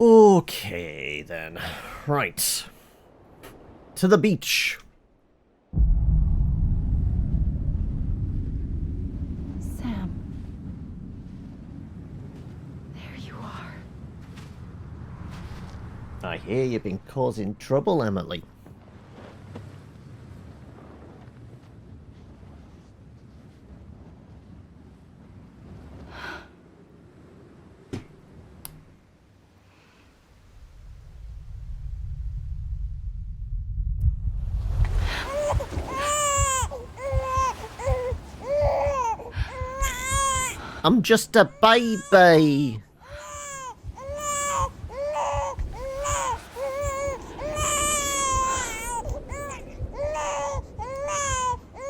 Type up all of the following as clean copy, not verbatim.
Okay, then. Right. To the beach. Sam. There you are. I hear you've been causing trouble, Emily. I'm just a baby.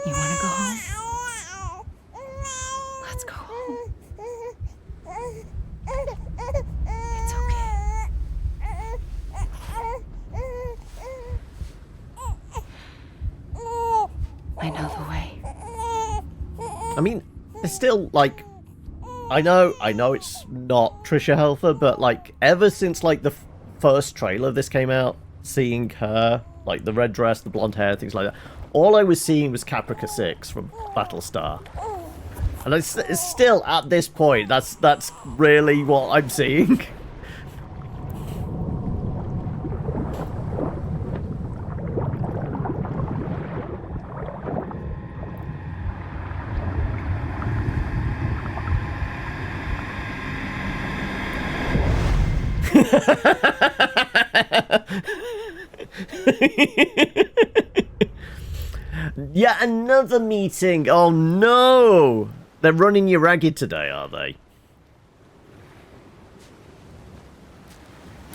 You want to go home? Let's go home. It's okay. I know the way. I mean, it's still, like... I know it's not Trisha Helfer, but, like, ever since, like, the first trailer of this came out, seeing her, like, the red dress, the blonde hair, things like that, all I was seeing was Caprica 6 from Battlestar. And it's still, at this point, that's really what I'm seeing. Yeah, another meeting. Oh no! They're running you ragged today, are they?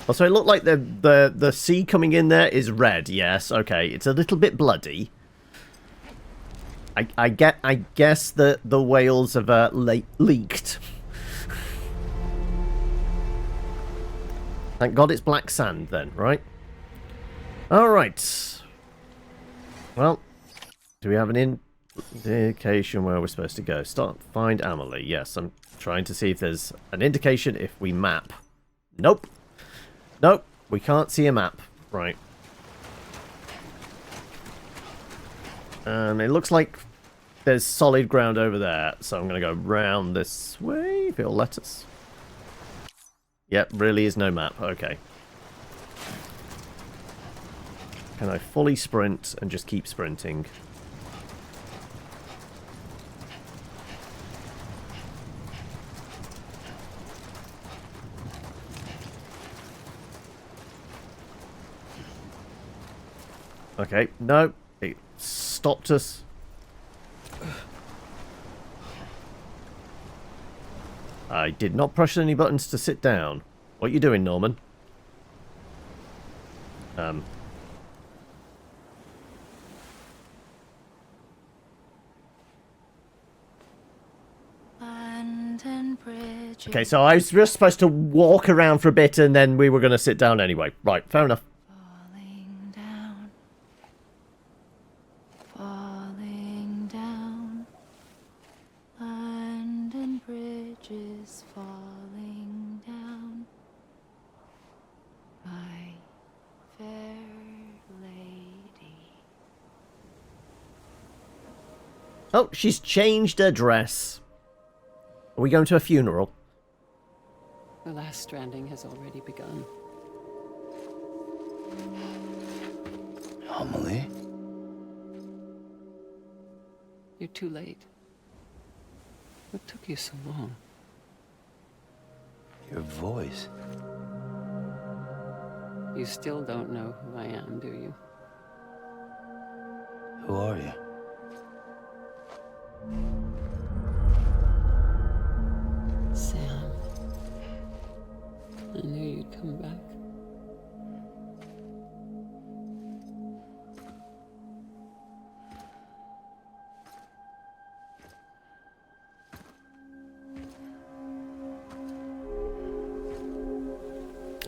Also, it looked like the sea coming in there is red. Yes, okay. It's a little bit bloody. I guess that the whales have leaked. Thank God it's black sand then, right? Alright. Well, do we have an indication where we're supposed to go? Find Amelie. Yes, I'm trying to see if there's an indication if we map. Nope. Nope, we can't see a map. Right. It looks like there's solid ground over there, so I'm going to go round this way, if it'll let us. Yep, really is no map. Okay. Can I fully sprint and just keep sprinting? Okay, no. It stopped us. I did not push any buttons to sit down. What are you doing, Norman? Okay, so I was just supposed to walk around for a bit and then we were going to sit down anyway. Right, fair enough. Falling down. Falling down. London Bridge is falling down. My fair lady. Oh, she's changed her dress. Are we going to a funeral? The last stranding has already begun. Amelie? You're too late. What took you so long? Your voice. You still don't know who I am, do you? Who are you? Sam. I knew you'd come back.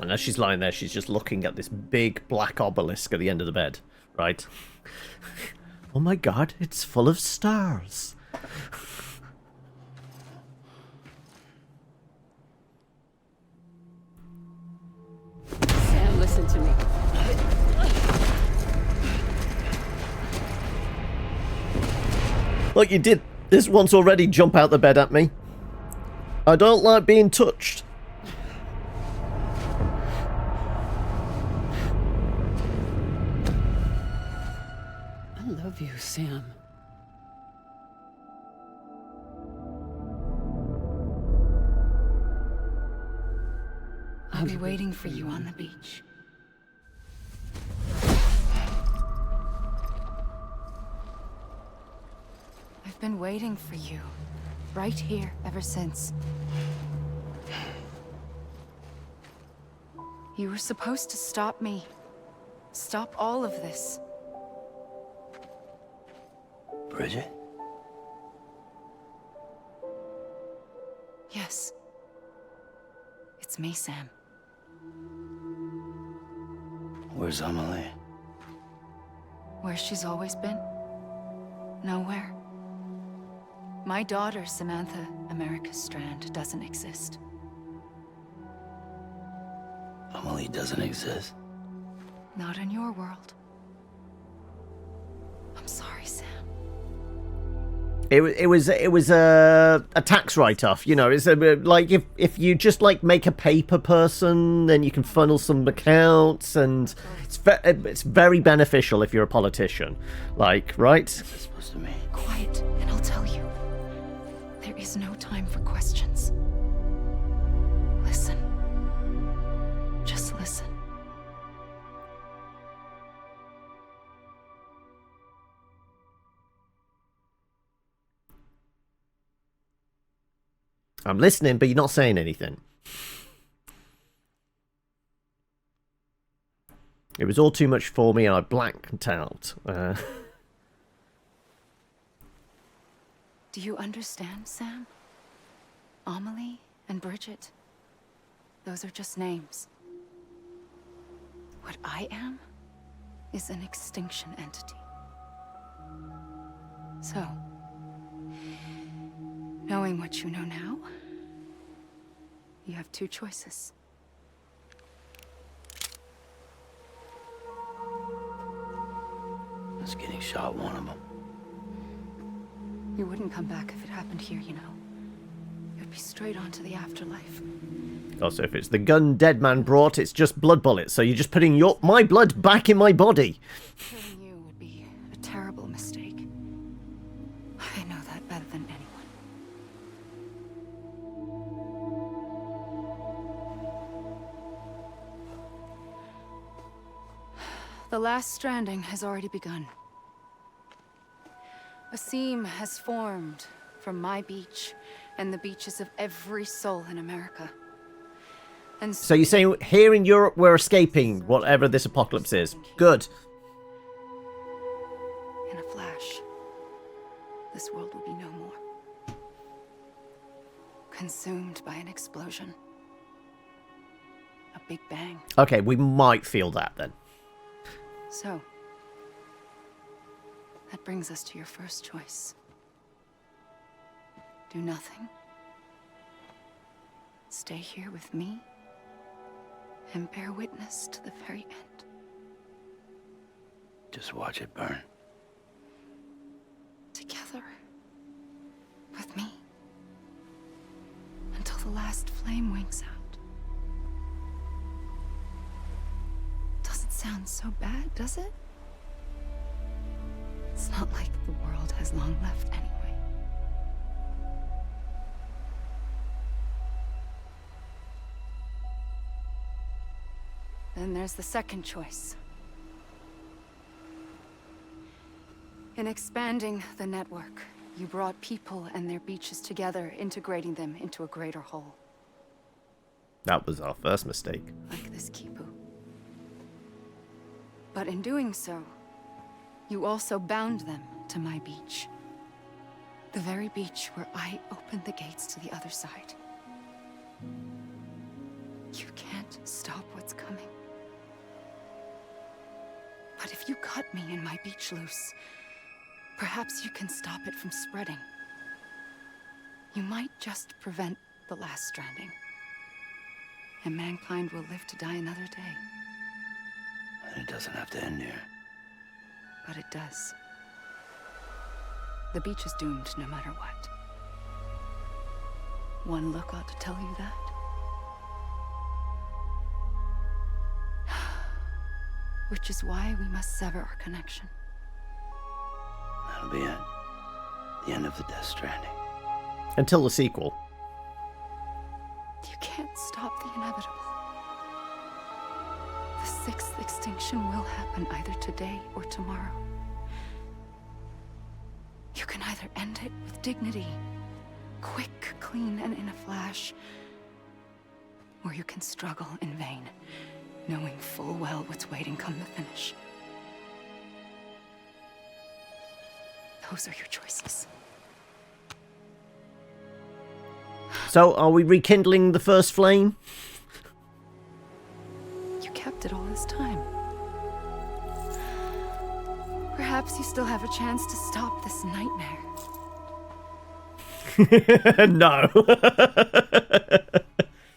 And as she's lying there, she's just looking at this big black obelisk at the end of the bed, right? Oh my god, it's full of stars. listen to me. Like you did this once already, jump out the bed at me. I don't like being touched. I love you, Sam. I'll be waiting for you on the beach. I've been waiting for you, right here, ever since. You were supposed to stop me. Stop all of this. Bridget? Yes. It's me, Sam. Where's Amelie? Where she's always been. Nowhere. My daughter, Samantha America Strand, doesn't exist. Amelie doesn't exist. Not in your world. I'm sorry, Sam. It was a tax write-off, you know. It's like if you just like make a paper person, then you can funnel some accounts, and it's very beneficial if you're a politician, like, right? What's that supposed to mean? Quiet, and I'll tell you. There is no time for questions. Listen. Just listen. I'm listening, but you're not saying anything. It was all too much for me, and I blanked out. Do you understand, Sam? Amelie and Bridget. Those are just names. What I am is an extinction entity. So, knowing what you know now, you have two choices. Is getting shot one of them? You wouldn't come back if it happened here, you know. You'd be straight on to the afterlife. Also, if it's the gun dead man brought, it's just blood bullets, so you're just putting my blood back in my body. Killing you would be a terrible mistake. I know that better than anyone. The last stranding has already begun. A seam has formed from my beach and the beaches of every soul in America. And So you're saying here in Europe we're escaping whatever this apocalypse is. Good. in a flash, this world will be no more. Consumed by an explosion. A big bang. Okay, we might feel that then. So, that brings us to your first choice. Do nothing. Stay here with me and bear witness to the very end. Just watch it burn. Together. With me. Until the last flame winks out. Doesn't sound so bad, does it? It's not like the world has long left anyway. Then there's the second choice. In expanding the network, you brought people and their beaches together, integrating them into a greater whole. That was our first mistake. Like this Kipu. But in doing so, you also bound them to my beach. The very beach where I opened the gates to the other side. You can't stop what's coming. But if you cut me and my beach loose, perhaps you can stop it from spreading. You might just prevent the last stranding. And mankind will live to die another day. And it doesn't have to end here. But it does. The beach is doomed no matter what. One look ought to tell you that. Which is why we must sever our connection. That'll be it. The end of the Death Stranding. Until the sequel. You can't stop the inevitable. The sixth extinction will happen either today or tomorrow. You can either end it with dignity, quick, clean, and in a flash, or you can struggle in vain, knowing full well what's waiting come the finish. Those are your choices. So, are we rekindling the first flame? You kept it all this time. Perhaps you still have a chance to stop this nightmare. No.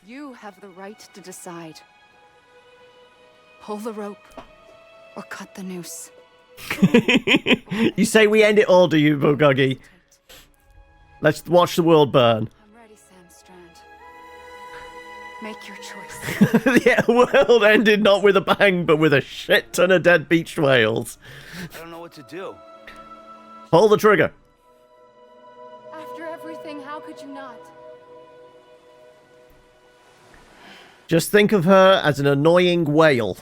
You have the right to decide. Pull the rope or cut the noose. You say we end it all, do you, Bulgogi? Let's watch the world burn. I'm ready, Sam Strand. Make your choice. Yeah, world ended not with a bang, but with a shit ton of dead beached whales. I don't know what to do. Pull the trigger. After everything, how could you not? Just think of her as an annoying whale.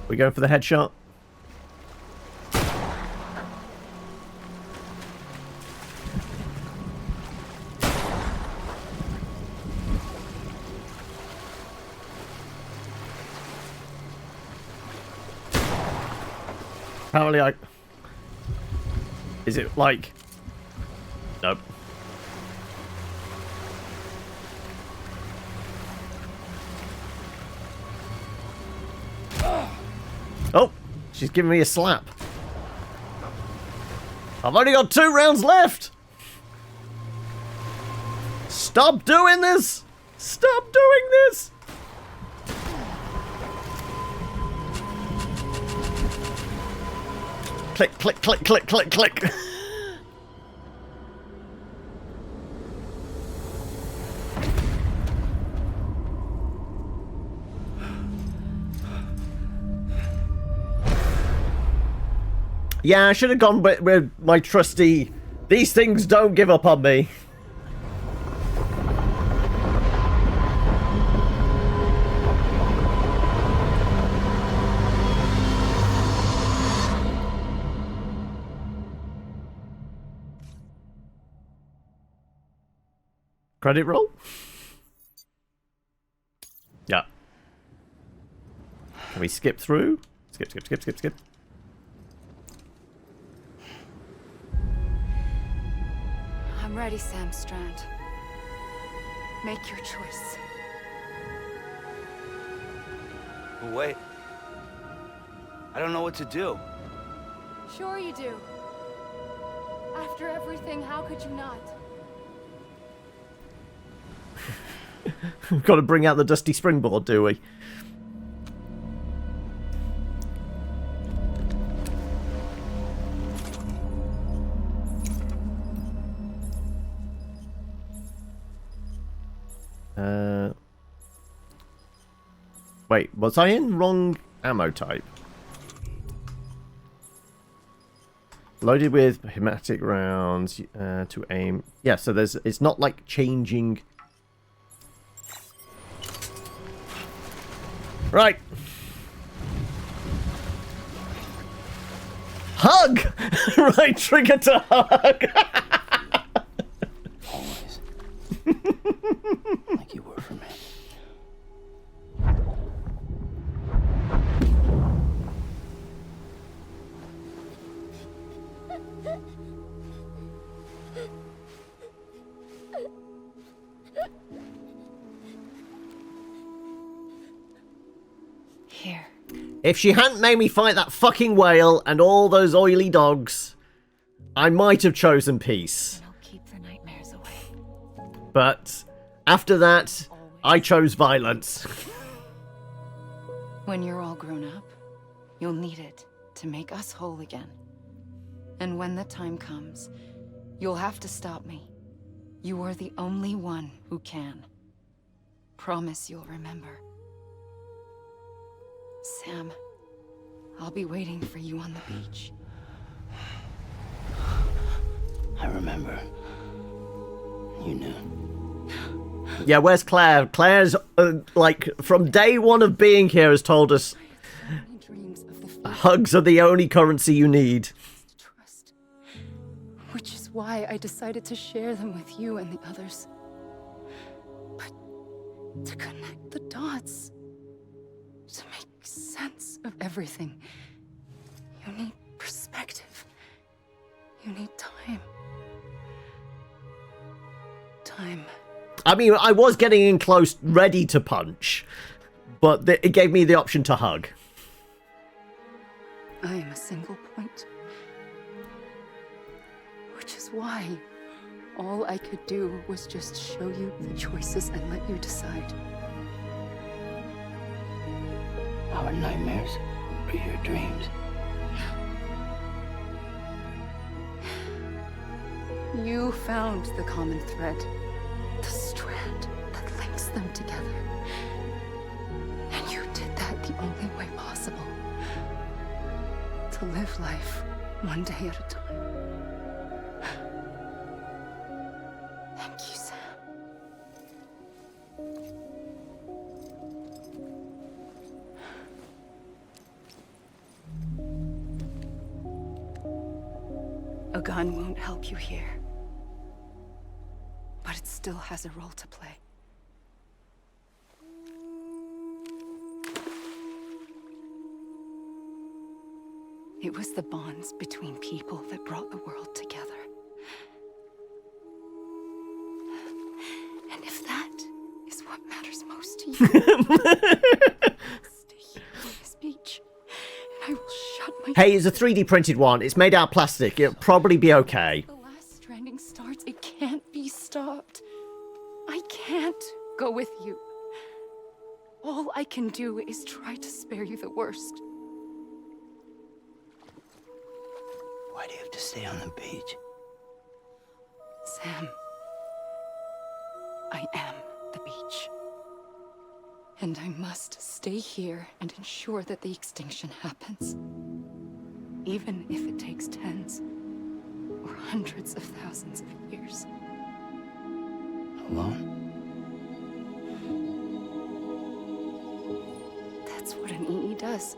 We going for the headshot? Apparently I... Is it like... Nope. Oh! She's giving me a slap. I've only got 2 rounds left! Stop doing this! Stop doing this! Click, click, click, click, click, click. Yeah, I should have gone with my trusty, these things don't give up on me. Credit roll? Yeah. Can we skip through? Skip, skip, skip, skip, skip. I'm ready, Sam Strand. Make your choice. Wait. I don't know what to do. Sure you do. After everything, how could you not? We've got to bring out the dusty springboard, do we? Wait, was I in wrong ammo type? Loaded with hematic rounds to aim. Yeah, so there's. It's not like changing. Right. Hug! Right, trigger to hug. Always. Like you were for me. Here. If she hadn't made me fight that fucking whale and all those oily dogs, I might have chosen peace. And I'll keep the nightmares away. But after that, I chose violence. When you're all grown up, you'll need it to make us whole again. And when the time comes, you'll have to stop me. You are the only one who can. Promise you'll remember. Sam, I'll be waiting for you on the beach. I remember. You knew. Yeah, where's Claire? Claire's, like, from day one of being here has told us Dreams of the future. hugs are the only currency you need. Trust. Which is why I decided to share them with you and the others. But to connect the dots, to make sense of everything, you need perspective. You need time. Time. I mean, I was getting in close, ready to punch, but it gave me the option to hug. I am a single point. Which is why all I could do was just show you the choices and let you decide. Our nightmares are your dreams. You found the common thread, the strand that links them together. And you did that the only way possible. To live life one day at a time. Thank you, Sam. A gun won't help you here. But it still has a role to play. It was the bonds between people that brought the world together. And if that is what matters most to you, stay here on this beach, and I will shut my... Hey, it's a 3D printed one. It's made out of plastic. It'll probably be okay. The last Stranding starts, it can't be stopped. I can't go with you. All I can do is try to spare you the worst. Why do you have to stay on the beach? Sam, I am the beach. And I must stay here and ensure that the extinction happens. Even if it takes tens or hundreds of thousands of years. Alone? That's what an EE does.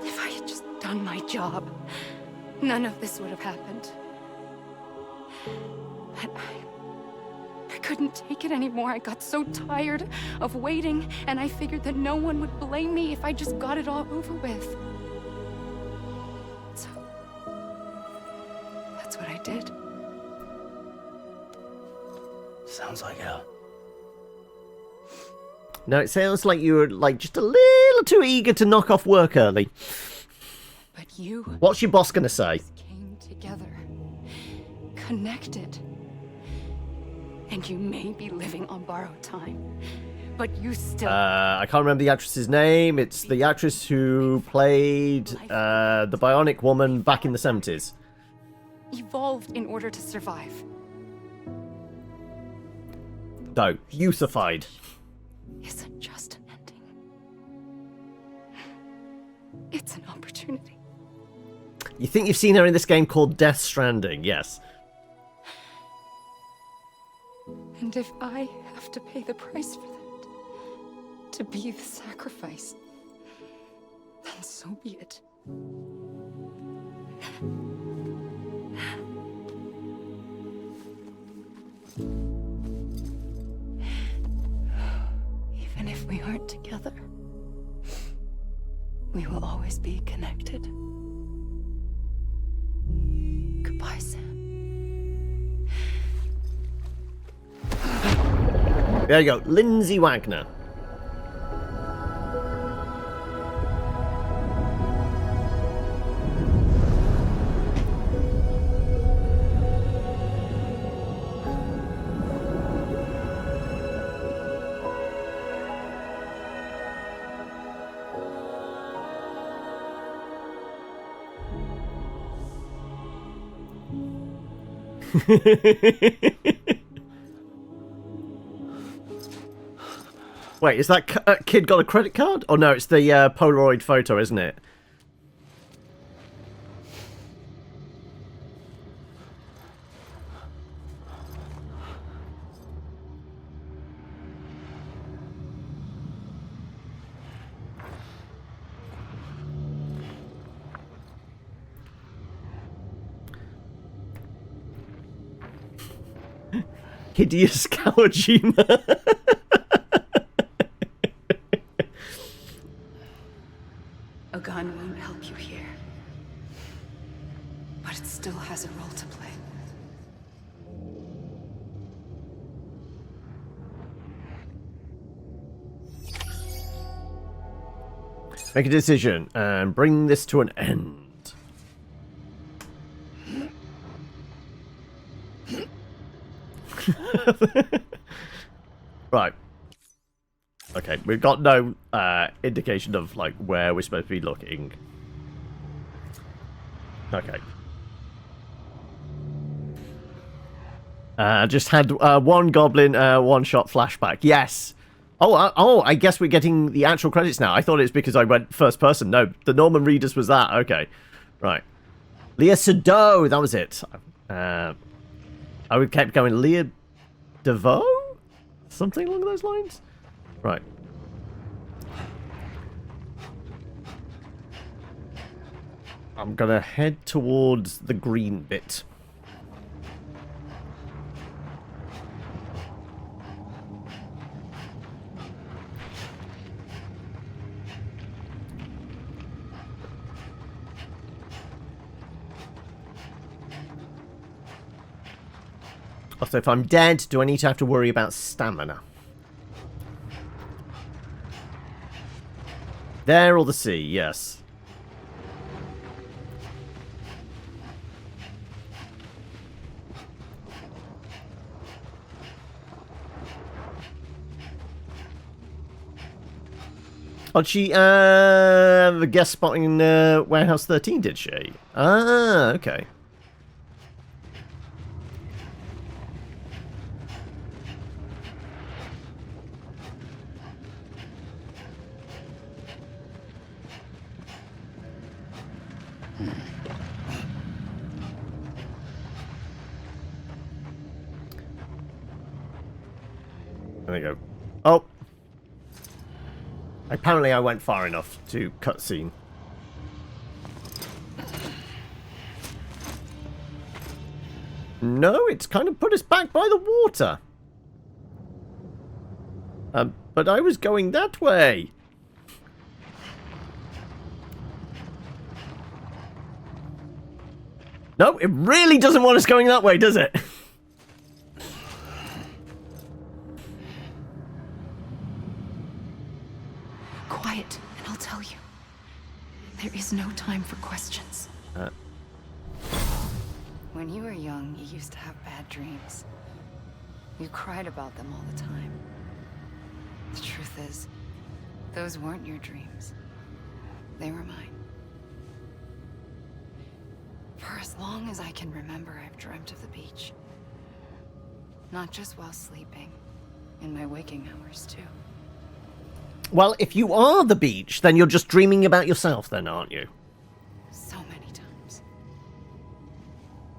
If I had just done my job, none of this would have happened. But I couldn't take it anymore. I got so tired of waiting, and I figured that no one would blame me if I just got it all over with. So, that's what I did. Sounds like hell. No, it sounds like you were, like, just a little too eager to knock off work early. But you What's your boss gonna say? came together, connected. And you may be living on borrowed time, but you still... I can't remember the actress's name. It's the actress who played the Bionic Woman back in the 70s. evolved in order to survive. No, youthified. Isn't just an ending. It's an opportunity. You think you've seen her in this game called Death Stranding? Yes. And if I have to pay the price for that, to be the sacrifice, then so be it. Even if we aren't together, we will always be connected. Goodbye, Sam. There you go, Lindsay Wagner. Wait, is that kid got a credit card? Oh no, it's the Polaroid photo, isn't it? Hideous Kojima. A gun won't help you here, but it still has a role to play. Make a decision and bring this to an end. Right. Okay, we've got no indication of like where we're supposed to be looking. Okay. Just had one goblin one-shot flashback. Yes. Oh, I guess we're getting the actual credits now. I thought it's because I went first person. No, the Norman Reedus was that. Okay. Right. Leah Sado, that was it. I would kept going Leah DeVoe? Something along those lines? Right. I'm gonna head towards the green bit. Also, if I'm dead, do I need to have to worry about stamina? There or the sea, yes. Oh, she the guest spot in Warehouse 13, did she? Ah, okay. There we go. Oh! Apparently I went far enough to cutscene. No, it's kind of put us back by the water. But I was going that way. No, it really doesn't want us going that way, does it? Quiet, and I'll tell you. There is no time for questions. When you were young, you used to have bad dreams. You cried about them all the time. The truth is, those weren't your dreams. They were mine. For as long as I can remember, I've dreamt of the beach. Not just while sleeping, in my waking hours, too. Well, if you are the beach, then you're just dreaming about yourself then, aren't you? So many times.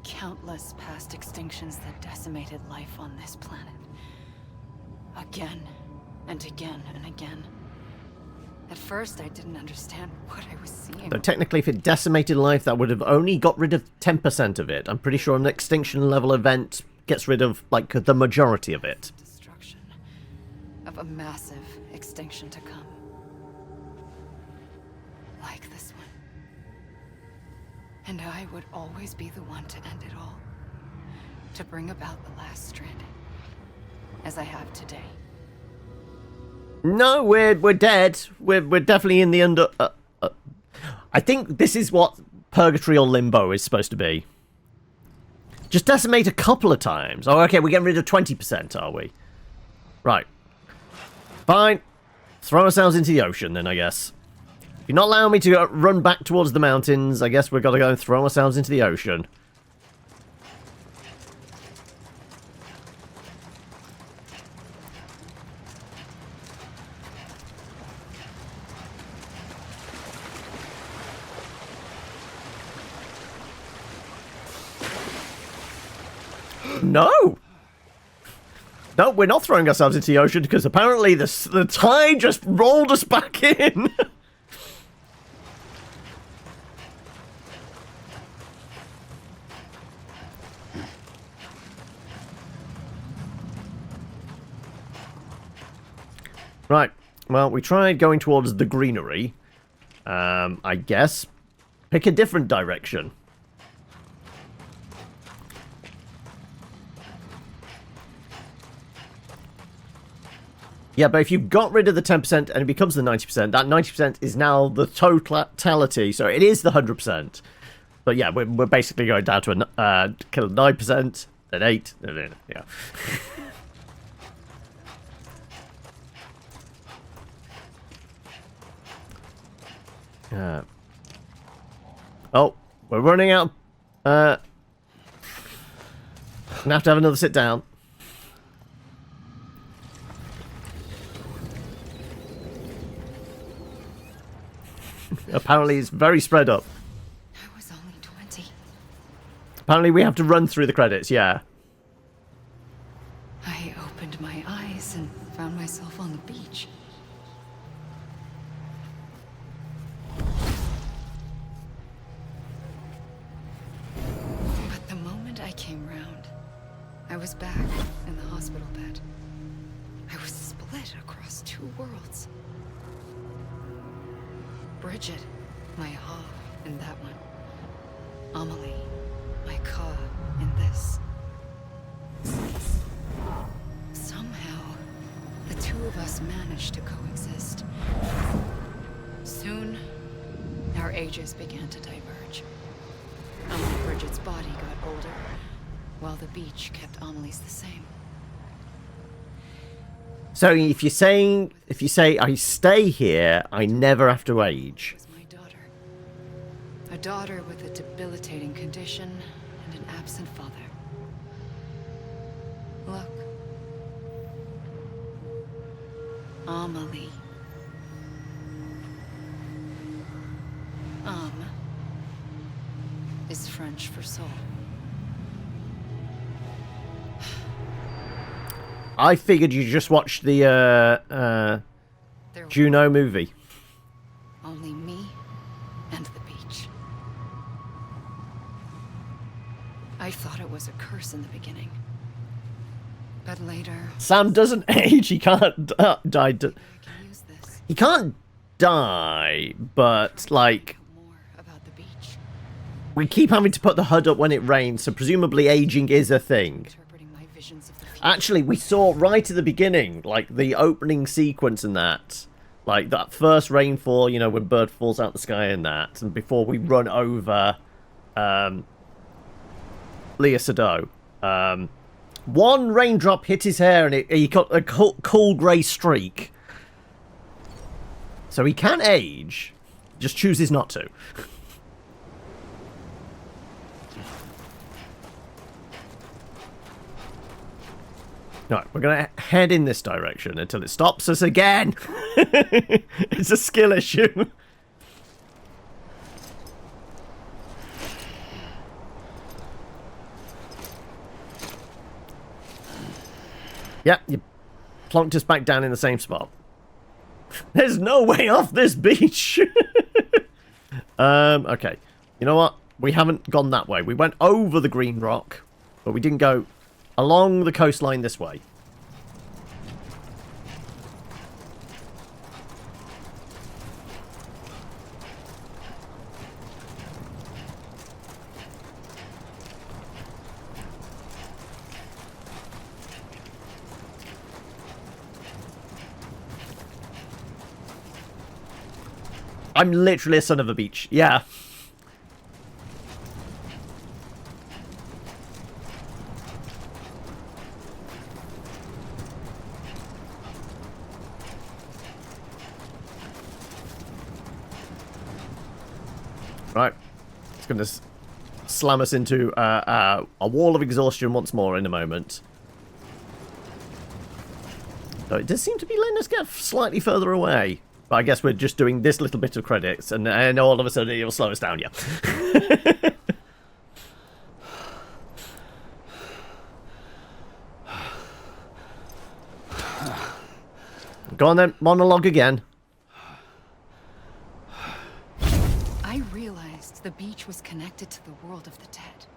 Countless past extinctions that decimated life on this planet. Again, and again, and again. At first, I didn't understand what I was seeing. Though technically, if it decimated life, that would have only got rid of 10% of it. I'm pretty sure an extinction level event gets rid of, like, the majority of it. Destruction of a massive extinction to come. Like this one. And I would always be the one to end it all. To bring about the last stranding. As I have today. No, we're dead. We're definitely in the under... I think this is what Purgatory or Limbo is supposed to be. Just decimate a couple of times. Oh, okay, we're getting rid of 20%, are we? Right. Fine. Throw ourselves into the ocean, then, I guess. If you're not allowing me to run back towards the mountains, I guess we've got to go and throw ourselves into the ocean. No! No, we're not throwing ourselves into the ocean because apparently the tide just rolled us back in. Right. Well, we tried going towards the greenery. I guess. Pick a different direction. Yeah, but if you got rid of the 10% and it becomes the 90%, that 90% is now the totality, so it is the 100%. But yeah, we're basically going down to a kill 9%, then 8, then yeah. Oh, we're running out. Gonna have to have another sit down. Apparently it's very spread up. I was only 20. Apparently we have to run through the credits, yeah. I opened my eyes and found myself on the beach. But the moment I came round, I was back in the hospital bed. I was split across two worlds. Bridget, my Ha in that one. Amelie, my Ka in this. Somehow, the two of us managed to coexist. Soon, our ages began to diverge. Only Bridget's body got older, while the beach kept Amelie's the same. So if you say I stay here, I never have to age. Was my daughter. A daughter with a debilitating condition and an absent father. Look. Amelie. Is French for soul. I figured you just watched the Juno movie. Only me and the beach. I thought it was a curse in the beginning. But later... Sam doesn't age, he can't die. I can use this. He can't die, but, like... More about the beach. We keep having to put the HUD up when it rains, so presumably aging is a thing. Interpreting my visions of the future. Actually, we saw right at the beginning, like, the opening sequence and that. Like, that first rainfall, you know, when Bird falls out the sky and that. And before we run over Leah Sado. One raindrop hit his hair and he got a cool grey streak. So he can age, just chooses not to. No, we're going to head in this direction until it stops us again. It's a skill issue. Yeah, you plonked us back down in the same spot. There's no way off this beach. Okay. You know what? We haven't gone that way. We went over the green rock, but we didn't go along the coastline this way. I'm literally a son of a beach. Yeah. Right. It's going to slam us into a wall of exhaustion once more in a moment. So it does seem to be letting us get slightly further away. But I guess we're just doing this little bit of credits, and all of a sudden it'll slow us down, yeah. Go on then, monologue again. I realized the beach was connected to the world of the dead,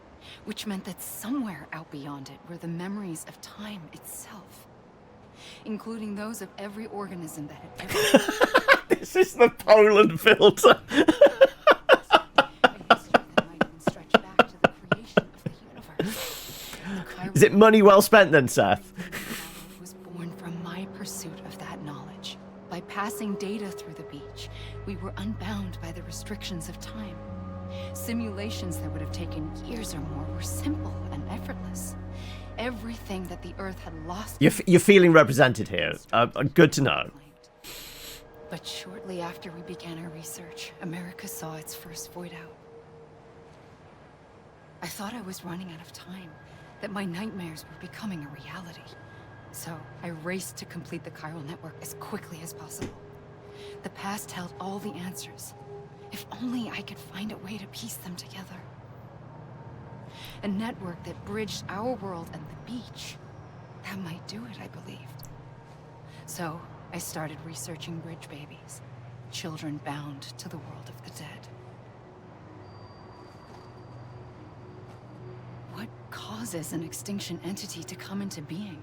which meant that somewhere out beyond it were the memories of time itself, including those of every organism that had ever... This is the Poland filter. A history that might even stretch back to the creation of the universe. The Is it money well spent then, Seth? was born from my pursuit of that knowledge. By passing data through the beach, we were unbound by the restrictions of time. Simulations that would have taken years or more were simple and effortless. Everything that the Earth had lost... You're feeling represented here. Good to know. But shortly after we began our research, America saw its first void out. I thought I was running out of time, that my nightmares were becoming a reality. So I raced to complete the chiral network as quickly as possible. The past held all the answers. If only I could find a way to piece them together. A network that bridged our world and the beach. That might do it, I believed. So I started researching bridge babies, children bound to the world of the dead. What causes an extinction entity to come into being?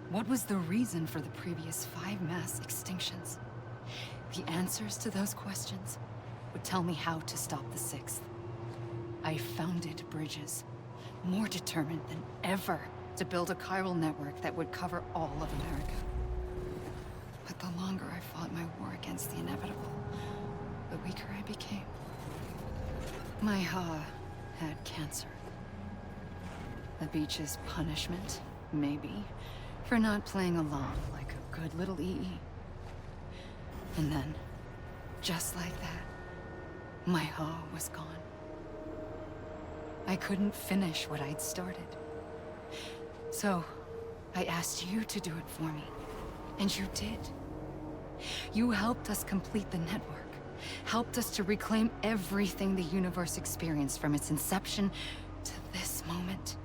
What was the reason for the previous 5 mass extinctions? The answers to those questions would tell me how to stop the 6th. I founded bridges, more determined than ever to build a chiral network that would cover all of America. But the longer I fought my war against the inevitable, the weaker I became. My Ha had cancer. The beach's punishment, maybe, for not playing along like a good little EE. And then, just like that, my Ha was gone. I couldn't finish what I'd started. So, I asked you to do it for me. And you did. You helped us complete the network. Helped us to reclaim everything the universe experienced from its inception to this moment.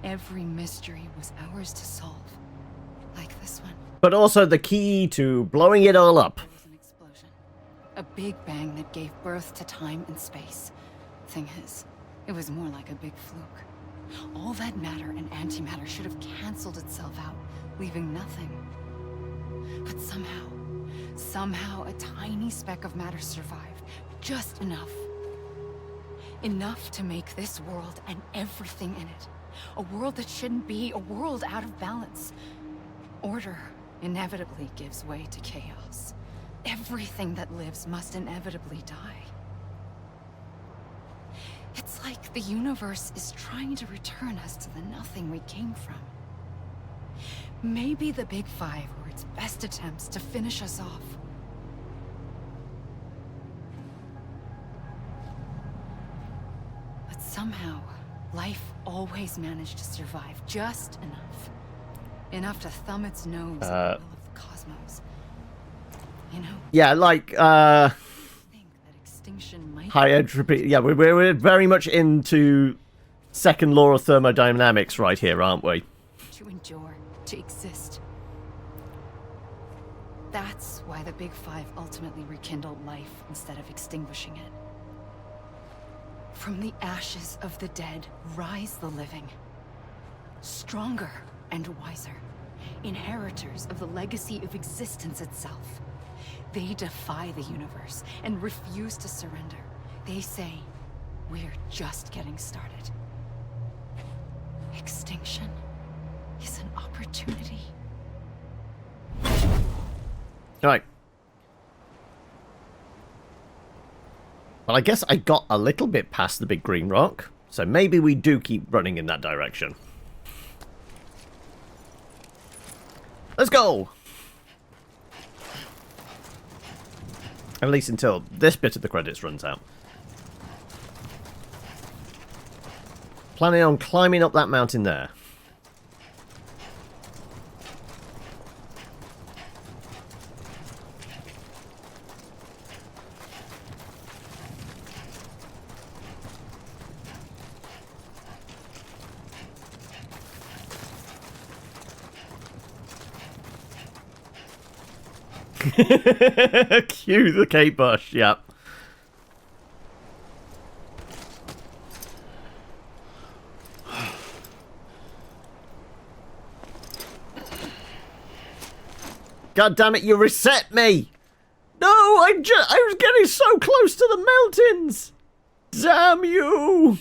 Every mystery was ours to solve. Like this one. But also the key to blowing it all up. There was an explosion. A big bang that gave birth to time and space. Thing is, it was more like a big fluke. All that matter and antimatter should have canceled itself out, leaving nothing. But somehow a tiny speck of matter survived. Just enough. Enough to make this world and everything in it. A world that shouldn't be, a world out of balance. Order inevitably gives way to chaos. Everything that lives must inevitably die. It's like the universe is trying to return us to the nothing we came from. Maybe the Big Five were its best attempts to finish us off. But somehow, life always managed to survive just enough. Enough to thumb its nose at the will of the cosmos. You know? Yeah, like, Think that extinction might high entropy. Yeah, we're very much into second law of thermodynamics right here, aren't we? to endure, to exist. That's why the Big Five ultimately rekindled life instead of extinguishing it. From the ashes of the dead rise the living. Stronger and wiser. Inheritors of the legacy of existence itself. They defy the universe and refuse to surrender. They say, we're just getting started. Extinction is an opportunity. Alright. Well, I guess I got a little bit past the big green rock, so maybe we do keep running in that direction. Let's go! At least until this bit of the credits runs out. Planning on climbing up that mountain there. Cue the Kate Bush, yep. God damn it, you reset me! No, I was getting so close to the mountains! Damn you!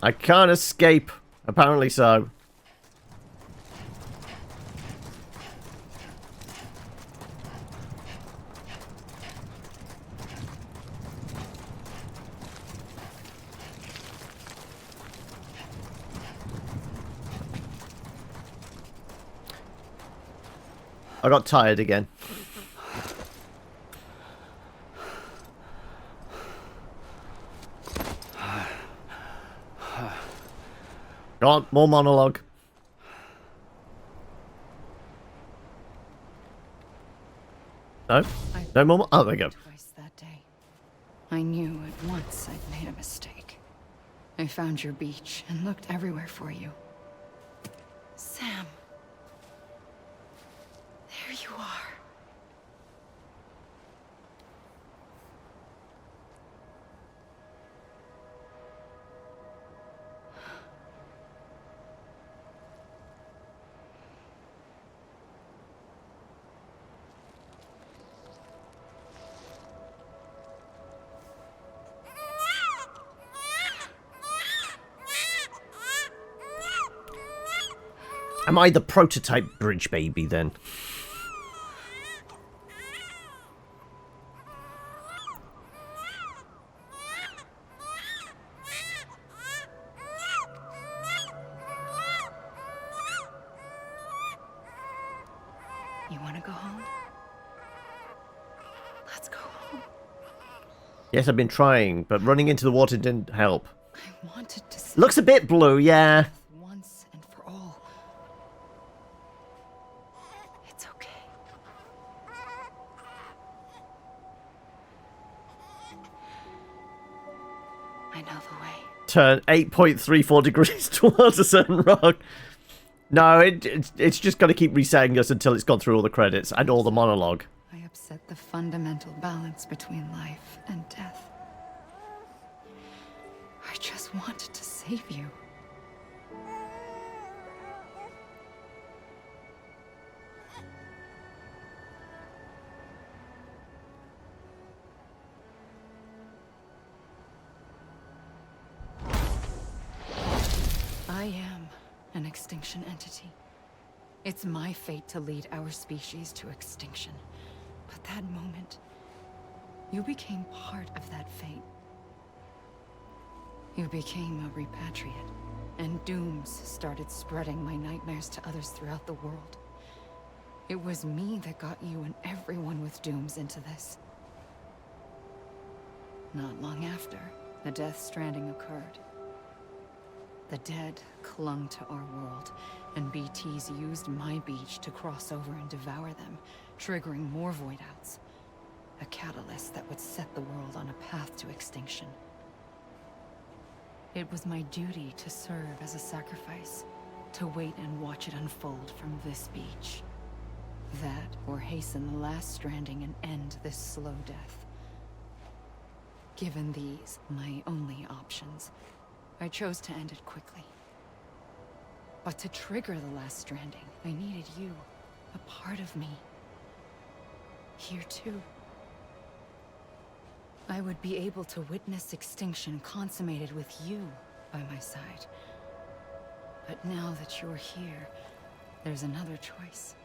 I can't escape. Apparently so. I got tired again. Go on, more monologue. No? No more? Oh, there you go. Twice that day. I knew at once I'd made a mistake. I found your beach and looked everywhere for you. Sam. There you are. Am I the prototype bridge baby then? You want to go home? Let's go home. Yes, I've been trying, but running into the water didn't help. I wanted to see Looks a bit blue, yeah. once and for all. It's okay. I know the way. Turn 8.34 degrees towards a certain rock. No, it's just got to keep resetting us until it's gone through all the credits and all the monologue. I upset the fundamental balance between life and death. I just wanted to save you. I am an extinction entity. It's my fate to lead our species to extinction. But that moment, you became part of that fate. You became a repatriate, and dooms started spreading my nightmares to others throughout the world. It was me that got you and everyone with dooms into this. Not long after, the Death Stranding occurred. The dead clung to our world, and BTs used my beach to cross over and devour them, triggering more void outs. A catalyst that would set the world on a path to extinction. It was my duty to serve as a sacrifice, to wait and watch it unfold from this beach. That, or hasten the last stranding and end this slow death. Given these, my only options, I chose to end it quickly. But to trigger the last stranding, I needed you, a part of me. Here too. I would be able to witness extinction consummated with you by my side. But now that you're here, there's another choice.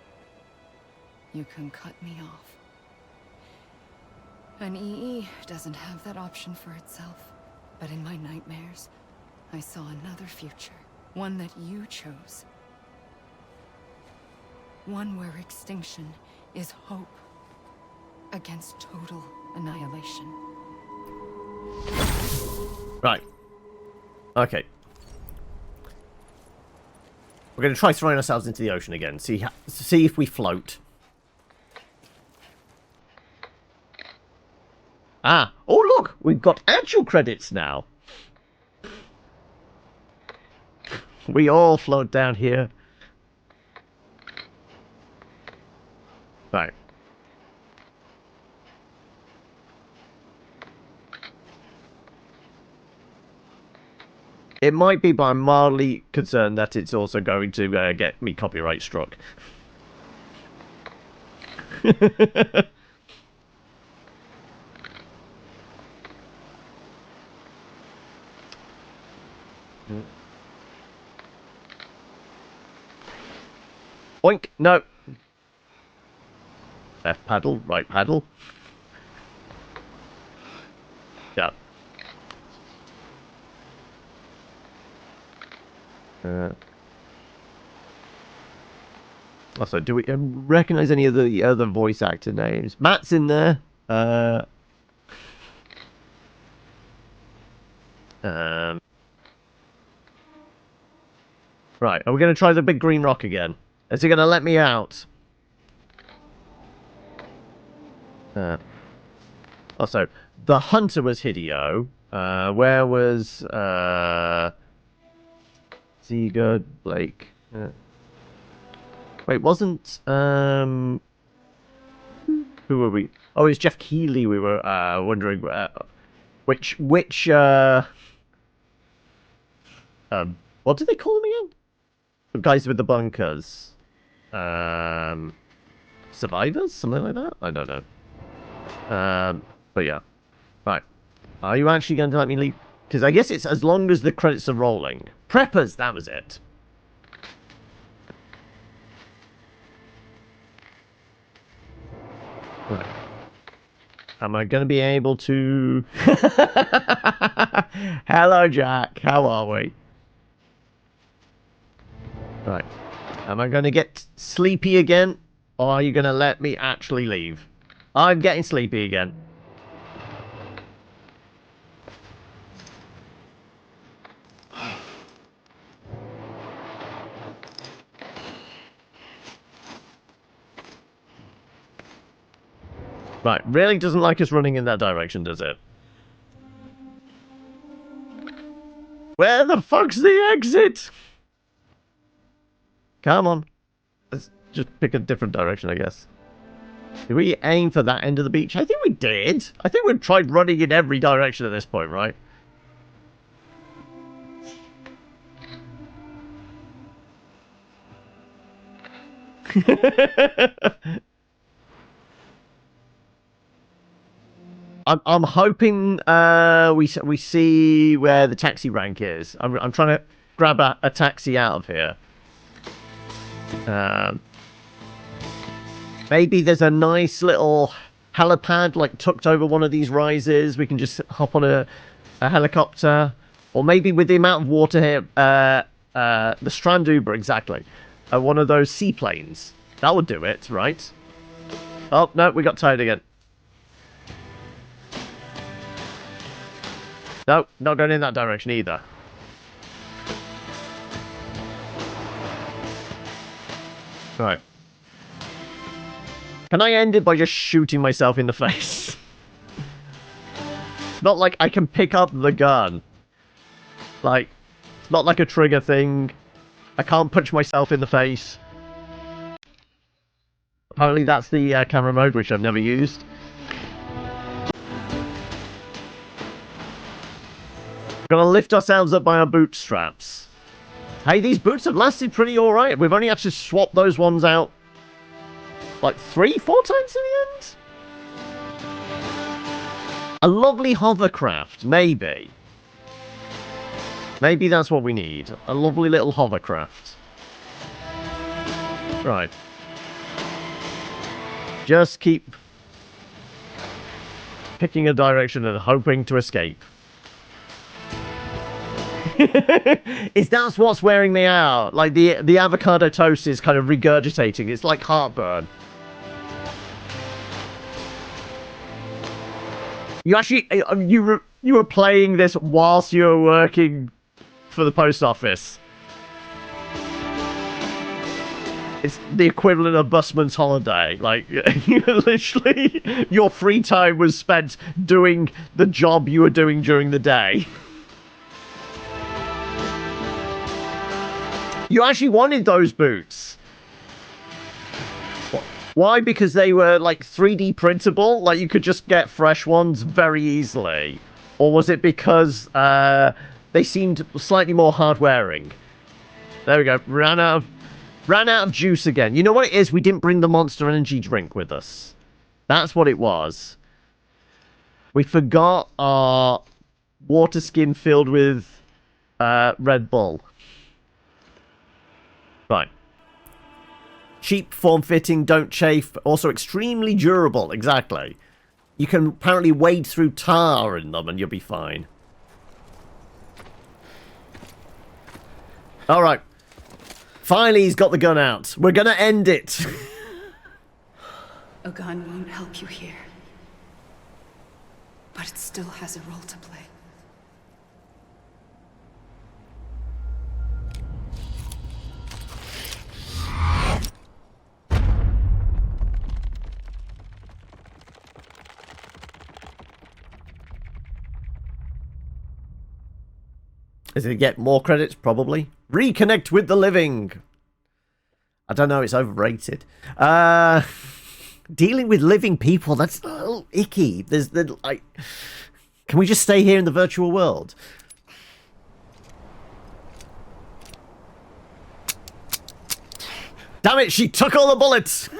You can cut me off. An EE doesn't have that option for itself. But in my nightmares, I saw another future. One that you chose. One where extinction is hope against total annihilation. Right. Okay. We're going to try throwing ourselves into the ocean again. See if we float. Ah. Oh, look! We've got actual credits now. We all float down here. Right. It might be, but I'm mildly concerned that it's also going to get me copyright struck. Oink! No! Left paddle, right paddle. Yeah. Also, do we recognize any of the other voice actor names? Matt's in there. Right, are we going to try the big green rock again? Is he going to let me out? Also, the hunter was Hideo. Where was Ziegler, Blake? Wait, wasn't who were we? Oh, it was Jeff Keighley. We were wondering which what did they call him again? The guys with the bunkers. Survivors? Something like that? I don't know. But yeah. Right. Are you actually going to let me leave? Because I guess it's as long as the credits are rolling. Preppers, that was it. Right. Am I going to be able to... Hello, Jack. How are we? Right. Am I going to get sleepy again? Or are you going to let me actually leave? I'm getting sleepy again. Right, really doesn't like us running in that direction, does it? Where the fuck's the exit? Come on. Let's just pick a different direction, I guess. Did we aim for that end of the beach? I think we did. I think we've tried running in every direction at this point, right? I'm hoping we see where the taxi rank is. I'm trying to grab a taxi out of here. Maybe there's a nice little helipad like tucked over one of these rises. We can just hop on a helicopter, or maybe with the amount of water here, the Strand Uber exactly. One of those seaplanes. That would do it, right? Oh no, we got tired again. No, not going in that direction either. Right. Can I end it by just shooting myself in the face? Not like I can pick up the gun. Like, it's not like a trigger thing. I can't punch myself in the face. Apparently that's the camera mode, which I've never used. Gonna lift ourselves up by our bootstraps. Hey, these boots have lasted pretty alright. We've only actually swapped those ones out like 3-4 times in the end? A lovely hovercraft, maybe. Maybe that's what we need. A lovely little hovercraft. Right. Just keep picking a direction and hoping to escape. That's what's wearing me out. Like the avocado toast is kind of regurgitating. It's like heartburn. You actually you were playing this whilst you were working for the post office. It's the equivalent of busman's holiday. Like, you literally, your free time was spent doing the job you were doing during the day. You actually wanted those boots. Why? Because they were, like, 3D printable? Like, you could just get fresh ones very easily? Or was it because they seemed slightly more hard-wearing? There we go. Ran out of juice again. You know what it is? We didn't bring the Monster Energy drink with us. That's what it was. We forgot our water skin filled with Red Bull. Right. Cheap, form-fitting, don't chafe, also extremely durable. Exactly. You can apparently wade through tar in them and you'll be fine. Alright. Finally, he's got the gun out. We're gonna end it. A gun won't help you here. But it still has a role to play. Is it get more credits? Probably. Reconnect with the living. I don't know, it's overrated. Dealing with living people, that's a little icky. Like, can we just stay here in the virtual world? Damn it, she took all the bullets!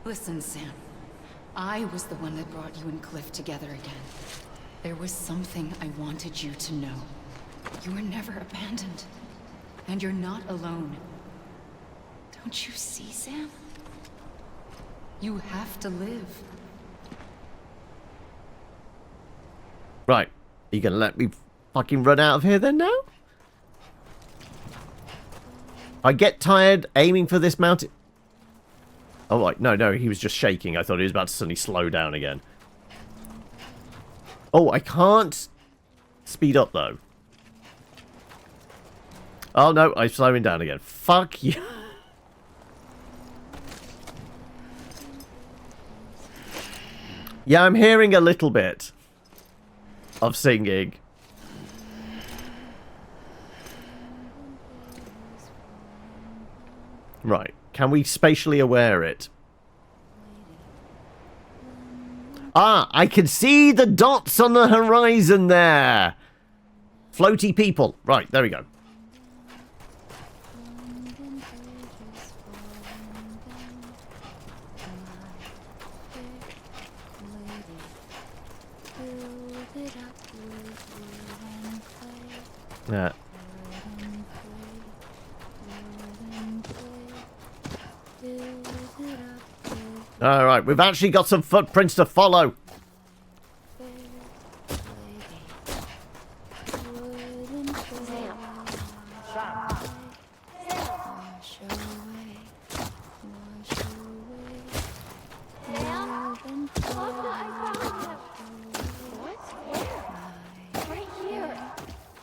Listen, Sam. I was the one that brought you and Cliff together again. There was something I wanted you to know. You were never abandoned. And you're not alone. Don't you see, Sam? You have to live. Right. Are you gonna let me fucking run out of here then now? I get tired aiming for this mountain. Oh, right. No, he was just shaking. I thought he was about to suddenly slow down again. Oh, I can't speed up, though. Oh, no, I'm slowing down again. Fuck you. Yeah, I'm hearing a little bit of singing. Right. Can we spatially aware it? Ah, I can see the dots on the horizon there. Floaty people. Right, there we go. Yeah. Alright, we've actually got some footprints to follow.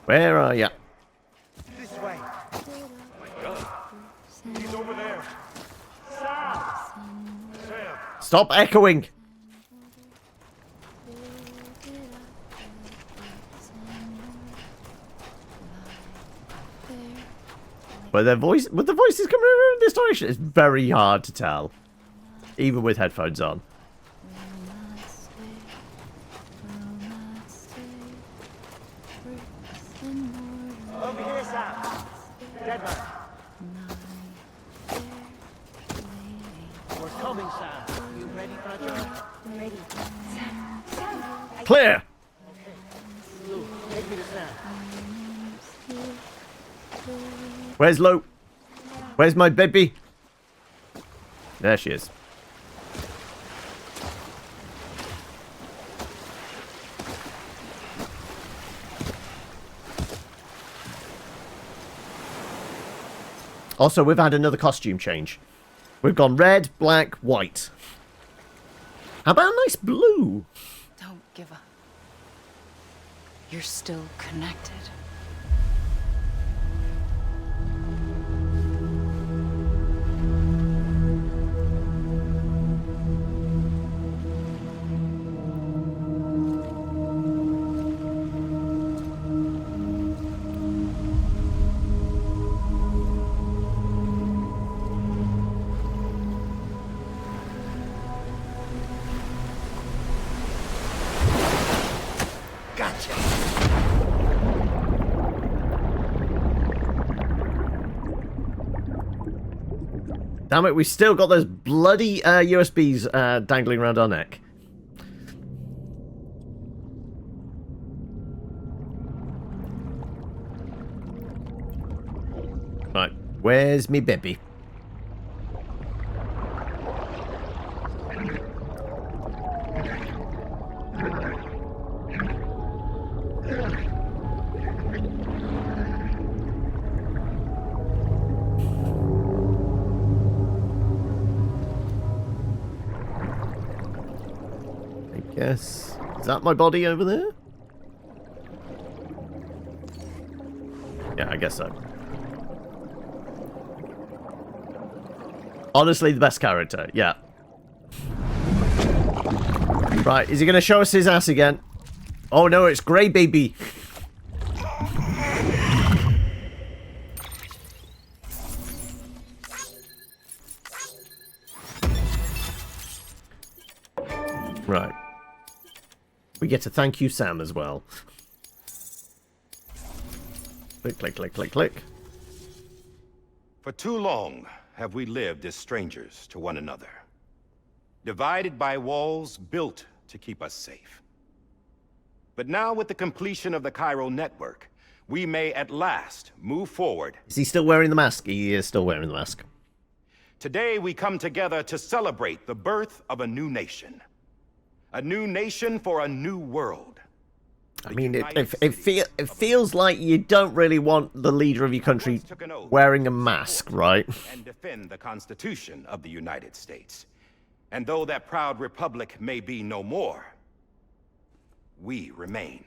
Where are ya? This way. He's over there. Sam. Stop echoing. Were the voices coming over in this direction? It's very hard to tell, even with headphones on. Over here, Sam. Dead man. We're coming, Sam. You ready for a job? Ready. Sam. Clear. Lou, take me to Sam. Where's Lo? Where's my baby? There she is. Also, we've had another costume change. We've gone red, black, white. How about a nice blue? Don't give up. You're still connected. Damn it, we've still got those bloody USBs dangling around our neck. Right, where's me baby? Yes. Is that my body over there? Yeah, I guess so. Honestly, the best character. Yeah. Right, is he going to show us his ass again? Oh no, it's Grey Baby. Right. We get to thank you, Sam, as well. Click, click, click, click, click. For too long have we lived as strangers to one another, divided by walls built to keep us safe. But now, with the completion of the chiral network, we may at last move forward. Is he still wearing the mask? He is still wearing the mask. Today we come together to celebrate the birth of a new nation. A new nation for a new world. I mean, it feels like you don't really want the leader of your country wearing a mask, right? And defend the Constitution of the United States. And though that proud republic may be no more, we remain.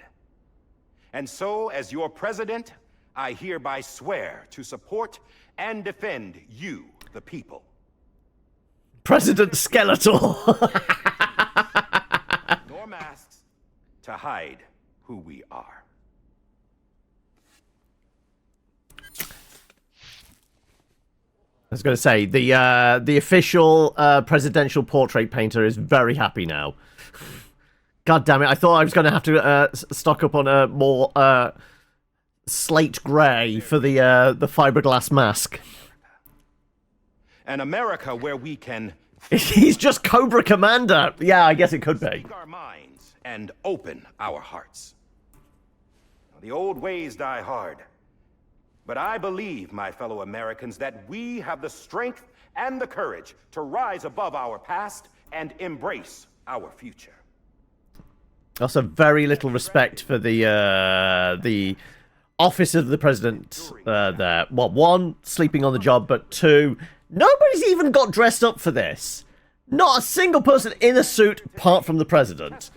And so, as your president, I hereby swear to support and defend you, the people. President Skeletor! Nor masks to hide who we are. I was going to say, the official presidential portrait painter is very happy now. God damn it, I thought I was going to have to stock up on a more slate grey for the fiberglass mask. An America where we can... He's just Cobra Commander! Yeah, I guess it could be. Speak our minds and open our hearts. The old ways die hard. But I believe, my fellow Americans, that we have the strength and the courage to rise above our past and embrace our future. Also, very little respect for the office of the president there. Well, one, sleeping on the job, but two, nobody's even got dressed up for this. Not a single person in a suit apart from the president.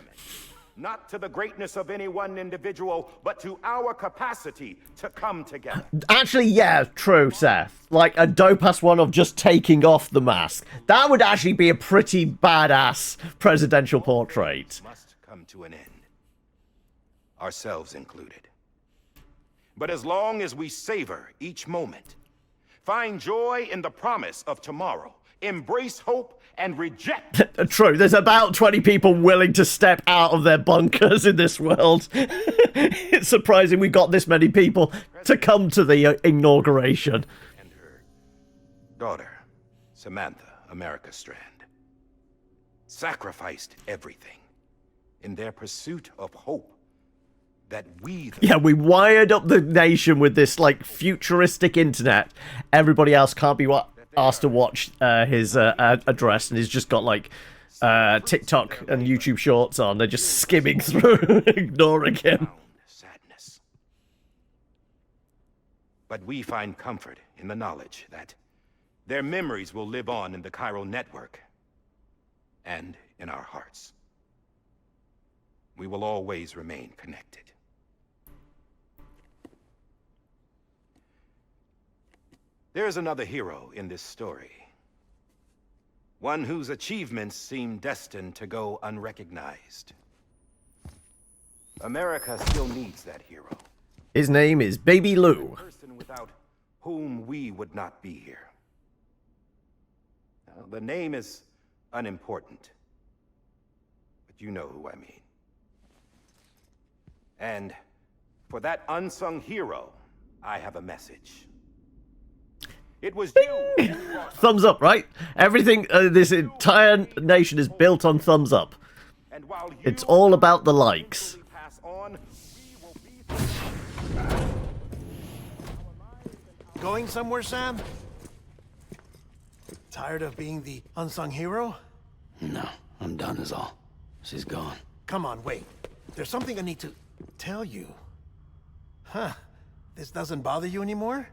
Not to the greatness of any one individual, but to our capacity to come together. Actually, yeah, true, Seth. Like a dope-ass one of just taking off the mask. That would actually be a pretty badass presidential portrait. Must come to an end. Ourselves included. But as long as we savor each moment, find joy in the promise of tomorrow, embrace hope, and reject... True, there's about 20 people willing to step out of their bunkers in this world. It's surprising we got this many people to come to the inauguration. And her daughter, Samantha America Strand, sacrificed everything in their pursuit of hope that we... Yeah, we wired up the nation with this, like, futuristic internet. Everybody else can't be asked to watch his address, and he's just got, like, TikTok and YouTube shorts on. They're just skimming through, ignoring him. Sadness. But we find comfort in the knowledge that their memories will live on in the chiral network and in our hearts. We will always remain connected. There's another hero in this story. One whose achievements seem destined to go unrecognized. America still needs that hero. His name is Baby Lou. A person without whom we would not be here. Now, the name is unimportant, but you know who I mean. And for that unsung hero, I have a message. It was you. Thumbs up, right? Everything, this entire nation is built on thumbs up. And while you It's all about the likes. pass on, we will be Going somewhere, Sam? Tired of being the unsung hero? No, I'm done is all. She's gone. Come on, wait. There's something I need to tell you. Huh. This doesn't bother you anymore?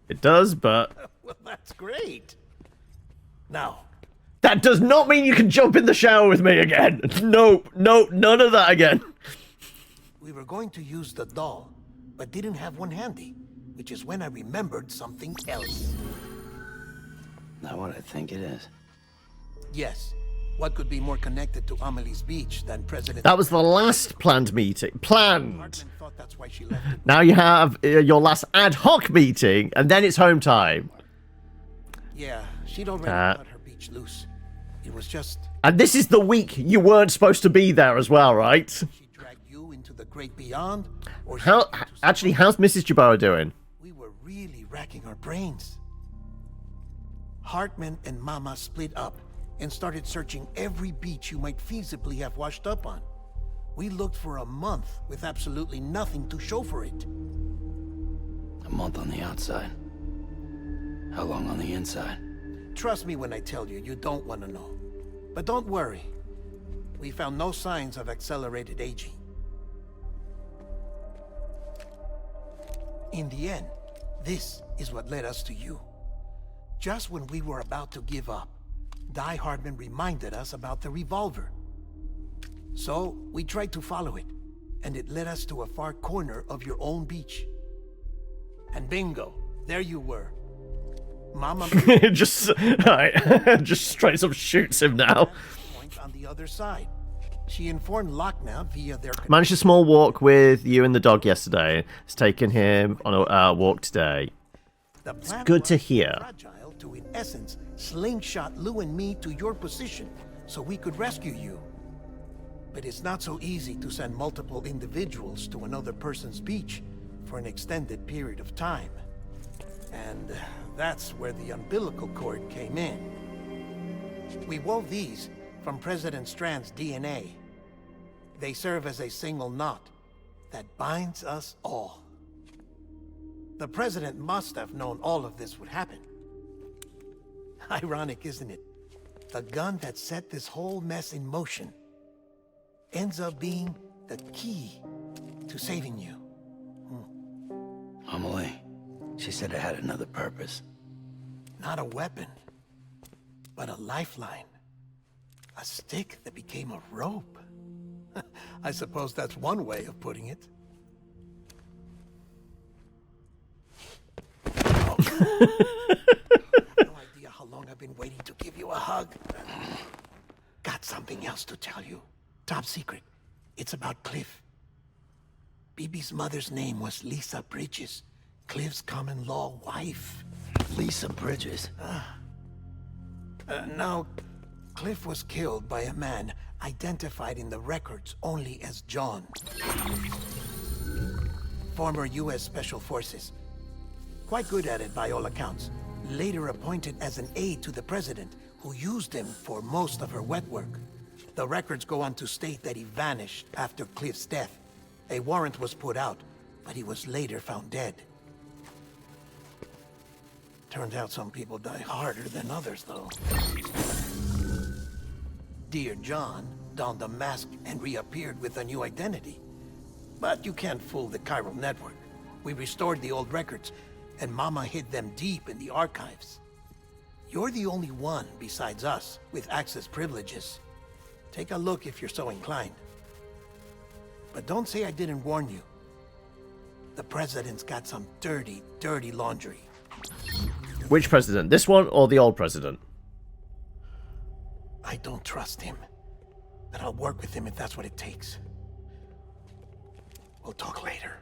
It does, but Well, that's great. Now, that does not mean you can jump in the shower with me again. No, no, none of that again. we were going to use the doll, but didn't have one handy, which is when I remembered something else. Not what I think it is. Yes. What could be more connected to Amelie's Beach than President... That was the last planned meeting. Planned. Hartman thought that's why she left it. Now you have your last ad hoc meeting, and then it's home time. Yeah, she'd already cut her beach loose. It was just... And this is the week you weren't supposed to be there as well, right? She dragged you into the great beyond, or... she How? took you to Actually, somewhere how's Mrs. Jabara doing? we were really racking our brains. Hartman and Mama split up and started searching every beach you might feasibly have washed up on. We looked for a month with absolutely nothing to show for it. A month on the outside. How long on the inside? Trust me when I tell you, you don't want to know. But don't worry. We found no signs of accelerated aging. In the end, this is what led us to you. Just when we were about to give up, Die Hardman reminded us about the revolver. So, we tried to follow it, and it led us to a far corner of your own beach. And bingo, there you were. Mama just, right, just straight up shoots him now. point on the other side. She informed Lochna via their... Managed a small walk with you and the dog yesterday. It's taken him on a walk today. It's good to hear. Fragile to, in essence, slingshot Lou and me to your position so we could rescue you. But it's not so easy to send multiple individuals to another person's beach for an extended period of time. And that's where the umbilical cord came in. We wove these from President Strand's DNA. They serve as a single knot that binds us all. The President must have known all of this would happen. Ironic, isn't it? The gun that set this whole mess in motion ends up being the key to saving you. Amelie. She said it had another purpose. Not a weapon, but a lifeline. A stick that became a rope. I suppose that's one way of putting it. Oh. I have no idea how long I've been waiting to give you a hug. Got something else to tell you. Top secret. It's about Cliff. Bibi's mother's name was Lisa Bridges, Cliff's common-law wife. Lisa Bridges. Now, Cliff was killed by a man identified in the records only as John. Former U.S. Special Forces. Quite good at it by all accounts. Later appointed as an aide to the president, who used him for most of her wet work. The records go on to state that he vanished after Cliff's death. A warrant was put out, but he was later found dead. Turns out some people die harder than others, though. Dear John donned a mask and reappeared with a new identity. But you can't fool the chiral network. We restored the old records, and Mama hid them deep in the archives. You're the only one besides us with access privileges. Take a look if you're so inclined. But don't say I didn't warn you. The president's got some dirty, dirty laundry. Which president? This one or the old president? I don't trust him. But I'll work with him if that's what it takes. We'll talk later.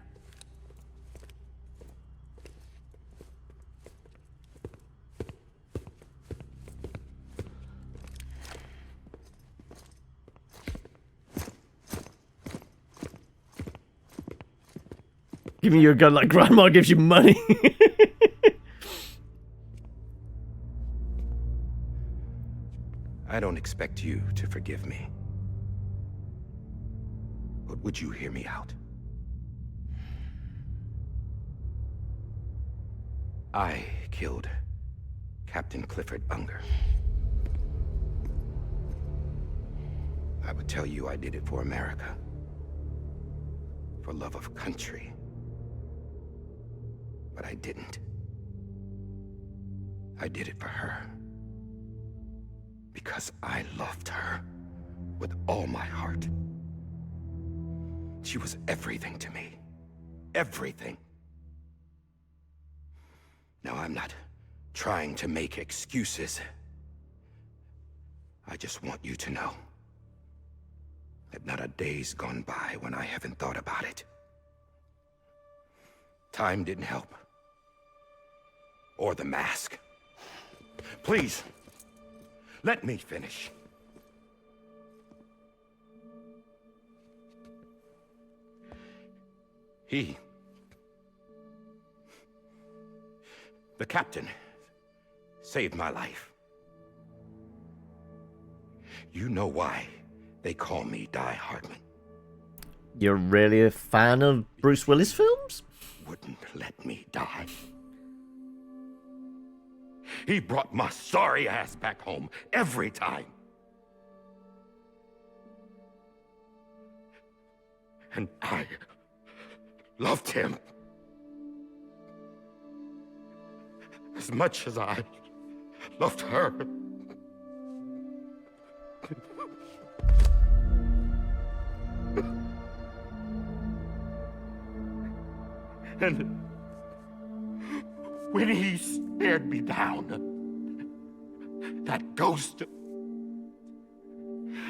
Giving you a gun like grandma gives you money. I don't expect you to forgive me. But would you hear me out? I killed Captain Clifford Unger. I would tell you I did it for America. For love of country. But I didn't. I did it for her. Because I loved her with all my heart. She was everything to me. Everything. Now, I'm not trying to make excuses. I just want you to know that not a day's gone by when I haven't thought about it. Time didn't help. Or the mask. Please, let me finish. The captain, saved my life. You know why they call me Die Hardman. You're really a fan of Bruce Willis films? Wouldn't let me die. He brought my sorry ass back home every time. And I loved him as much as I loved her. And when he stared me down, that ghost,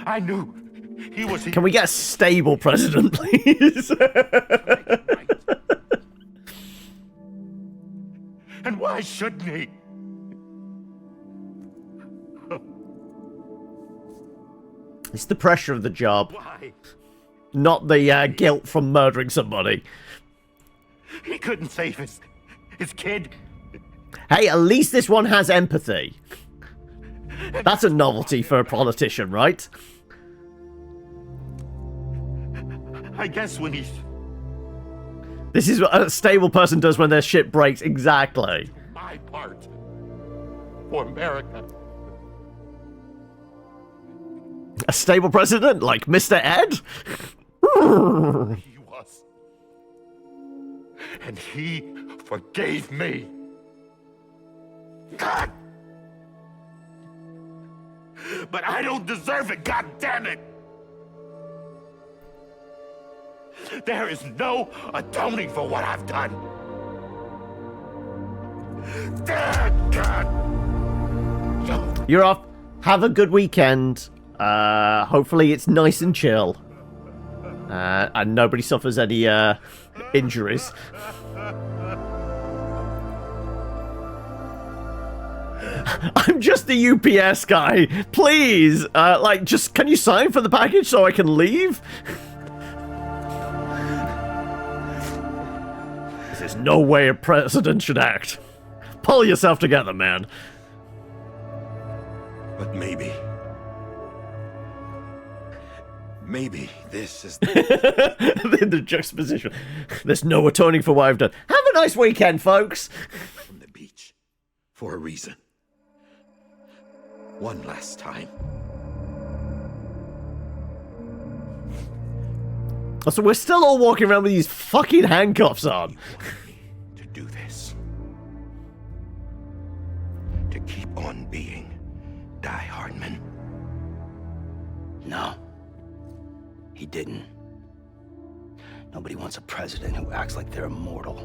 I knew he was... Can we get a stable president, please? And why shouldn't he? It's the pressure of the job, Why? not the guilt from murdering somebody. He couldn't save his kid. Hey, at least this one has empathy. That's a novelty for a politician, right? I guess when he's... This is what a stable person does when their shit breaks, exactly. my part for America. A stable president like Mr. Ed? He was. And he forgave me. God! But I don't deserve it, God damn it! There is no atoning for what I've done. God! No. You're off. Have a good weekend. Hopefully it's nice and chill. And nobody suffers any injuries. I'm just the UPS guy. Please, like, just can you sign for the package so I can leave? This is no way a president should act. Pull yourself together, man. But maybe this is The juxtaposition. There's no atoning for what I've done. Have a nice weekend, folks. from the beach for a reason. One last time. So we're still all walking around with these fucking handcuffs on. To do this. To keep on being Die Hardman. No. He didn't. Nobody wants a president who acts like they're immortal.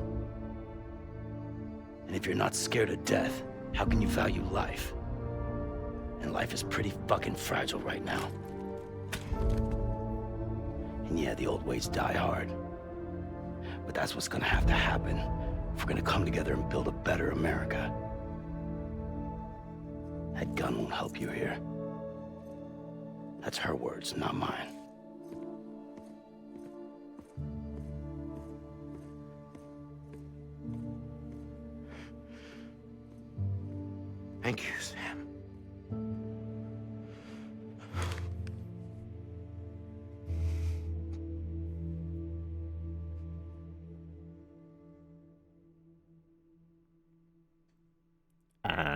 And if you're not scared of death, how can you value life? And life is pretty fucking fragile right now. And yeah, the old ways die hard. But that's what's gonna have to happen if we're gonna come together and build a better America. That gun won't help you here. That's her words, not mine. Thank you, Sam.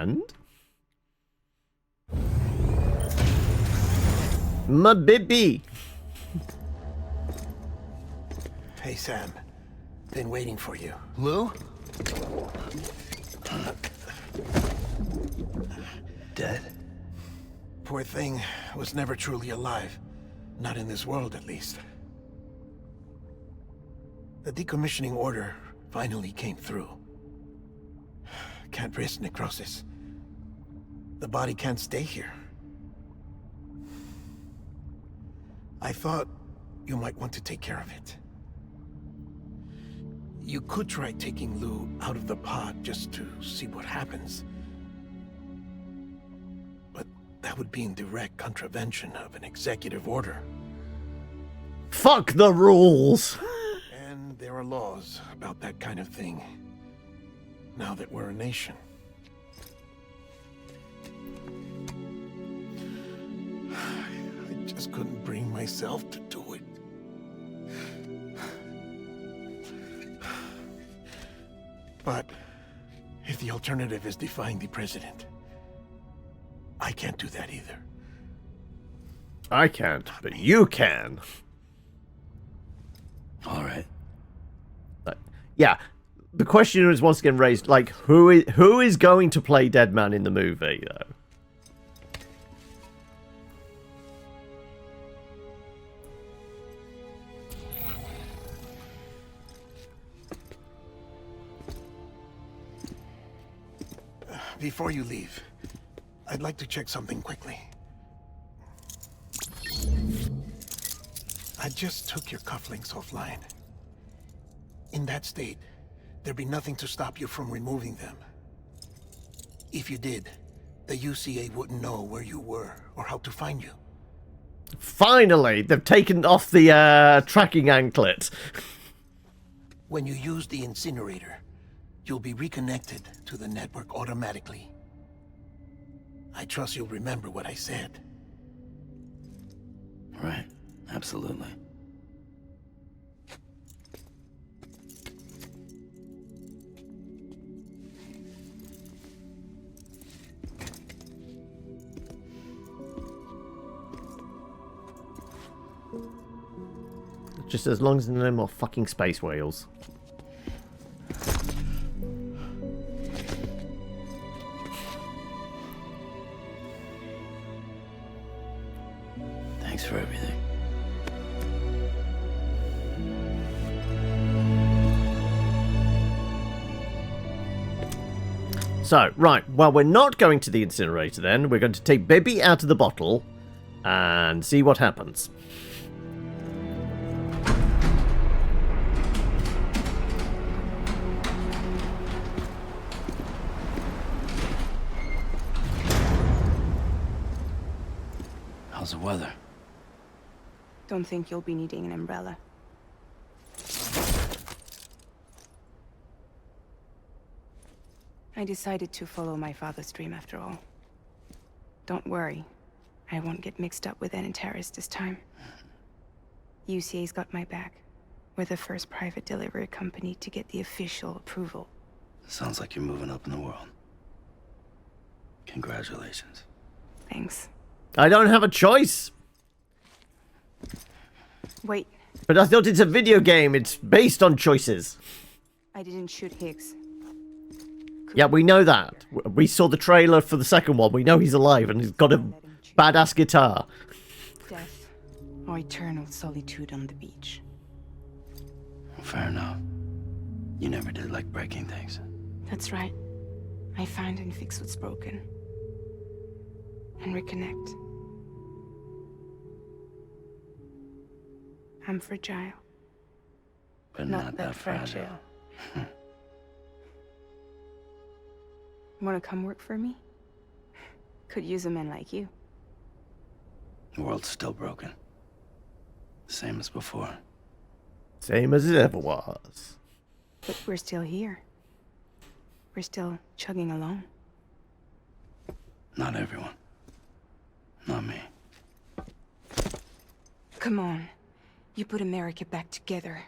And... my baby! Hey, Sam. Been waiting for you. Lou? Dead? Poor thing was never truly alive. Not in this world, at least. The decommissioning order finally came through. Can't risk necrosis. The body can't stay here. I thought you might want to take care of it. You could try taking Lou out of the pod just to see what happens. But that would be in direct contravention of an executive order. Fuck the rules! And there are laws about that kind of thing. Now that we're a nation. I just couldn't bring myself to do it. But if the alternative is defying the president, I can't do that either. I can't, but you can. All right. Yeah, the question is once again raised, like, who is going to play Deadman in the movie, though? Before you leave, I'd like to check something quickly. I just took your cufflinks offline. In that state, there'd be nothing to stop you from removing them. If you did, the UCA wouldn't know where you were or how to find you. Finally, they've taken off the tracking anklet. When you use the incinerator, you'll be reconnected to the network automatically. I trust you'll remember what I said. Right. Absolutely. Just as long as there are no more fucking space whales. Thanks for everything. So, right, well, we're not going to the incinerator then. We're going to take Baby out of the bottle and see what happens. How's the weather? Don't think you'll be needing an umbrella. I decided to follow my father's dream after all. Don't worry. I won't get mixed up with any terrorists this time. UCA's got my back. We're the first private delivery company to get the official approval. Sounds like you're moving up in the world. Congratulations. Thanks. I don't have a choice. Wait, But I thought it's a video game. It's based on choices. I didn't shoot Higgs. Yeah, we know that. We saw the trailer for the second one. We know he's alive and he's got a badass guitar. Death or eternal solitude on the beach. Fair enough. You never did like breaking things. That's right. I find and fix what's broken. And reconnect. I'm fragile. But not that fragile. Wanna come work for me? Could use a man like you. The world's still broken. Same as before. Same as it ever was. But we're still here. We're still chugging along. Not everyone. Not me. Come on. You put America back together,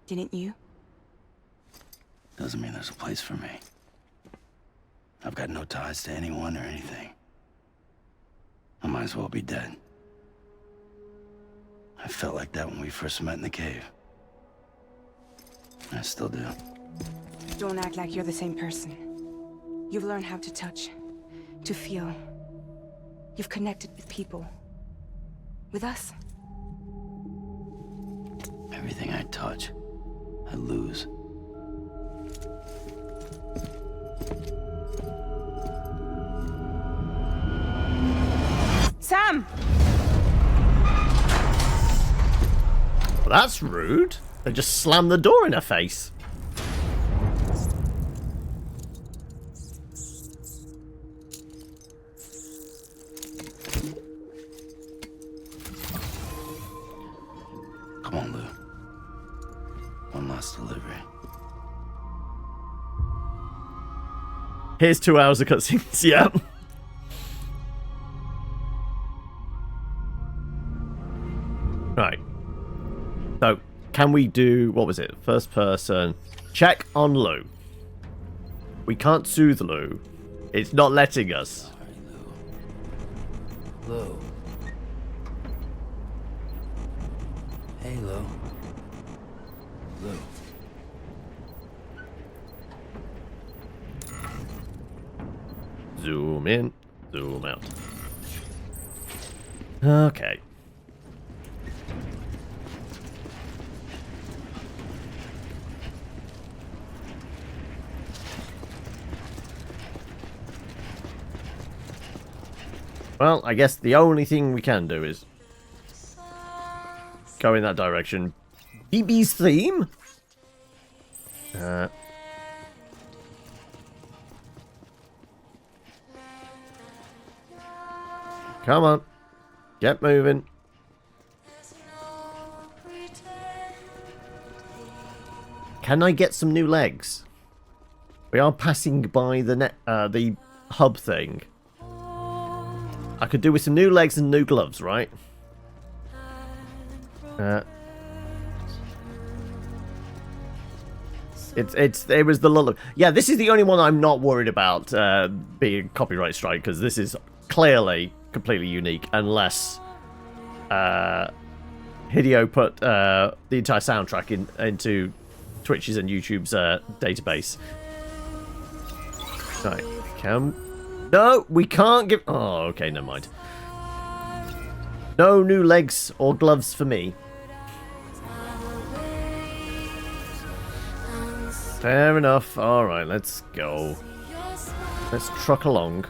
didn't you? Doesn't mean there's a place for me. I've I've got no ties to anyone or anything. I might as well be dead. I felt like that when we first met in the cave. I still do. Don't act like you're the same person. You've learned how to touch, to feel. You've connected with people. With us. Everything I touch, I lose. Sam! Well, that's rude. They just slammed the door in her face. Come on, Lou. One last delivery. Here's 2 hours of cutscenes. Yeah. Right. So, can we do... What was it? First person. Check on Lou. We can't soothe Lou. It's not letting us. Lou. Hey, Lou. Lou. Zoom in. Zoom out. Okay. Well, I guess the only thing we can do is go in that direction. BB's theme? Come on. Get moving. Can I get some new legs? We are passing by the hub thing. I could do with some new legs and new gloves, right? It was the lullaby. Yeah, this is the only one I'm not worried about being copyright strike, because this is clearly completely unique, unless Hideo put the entire soundtrack into Twitch's and YouTube's database. Right, no, we can't give... Oh, okay, never mind. No new legs or gloves for me. Fair enough. Alright, let's go. Let's truck along.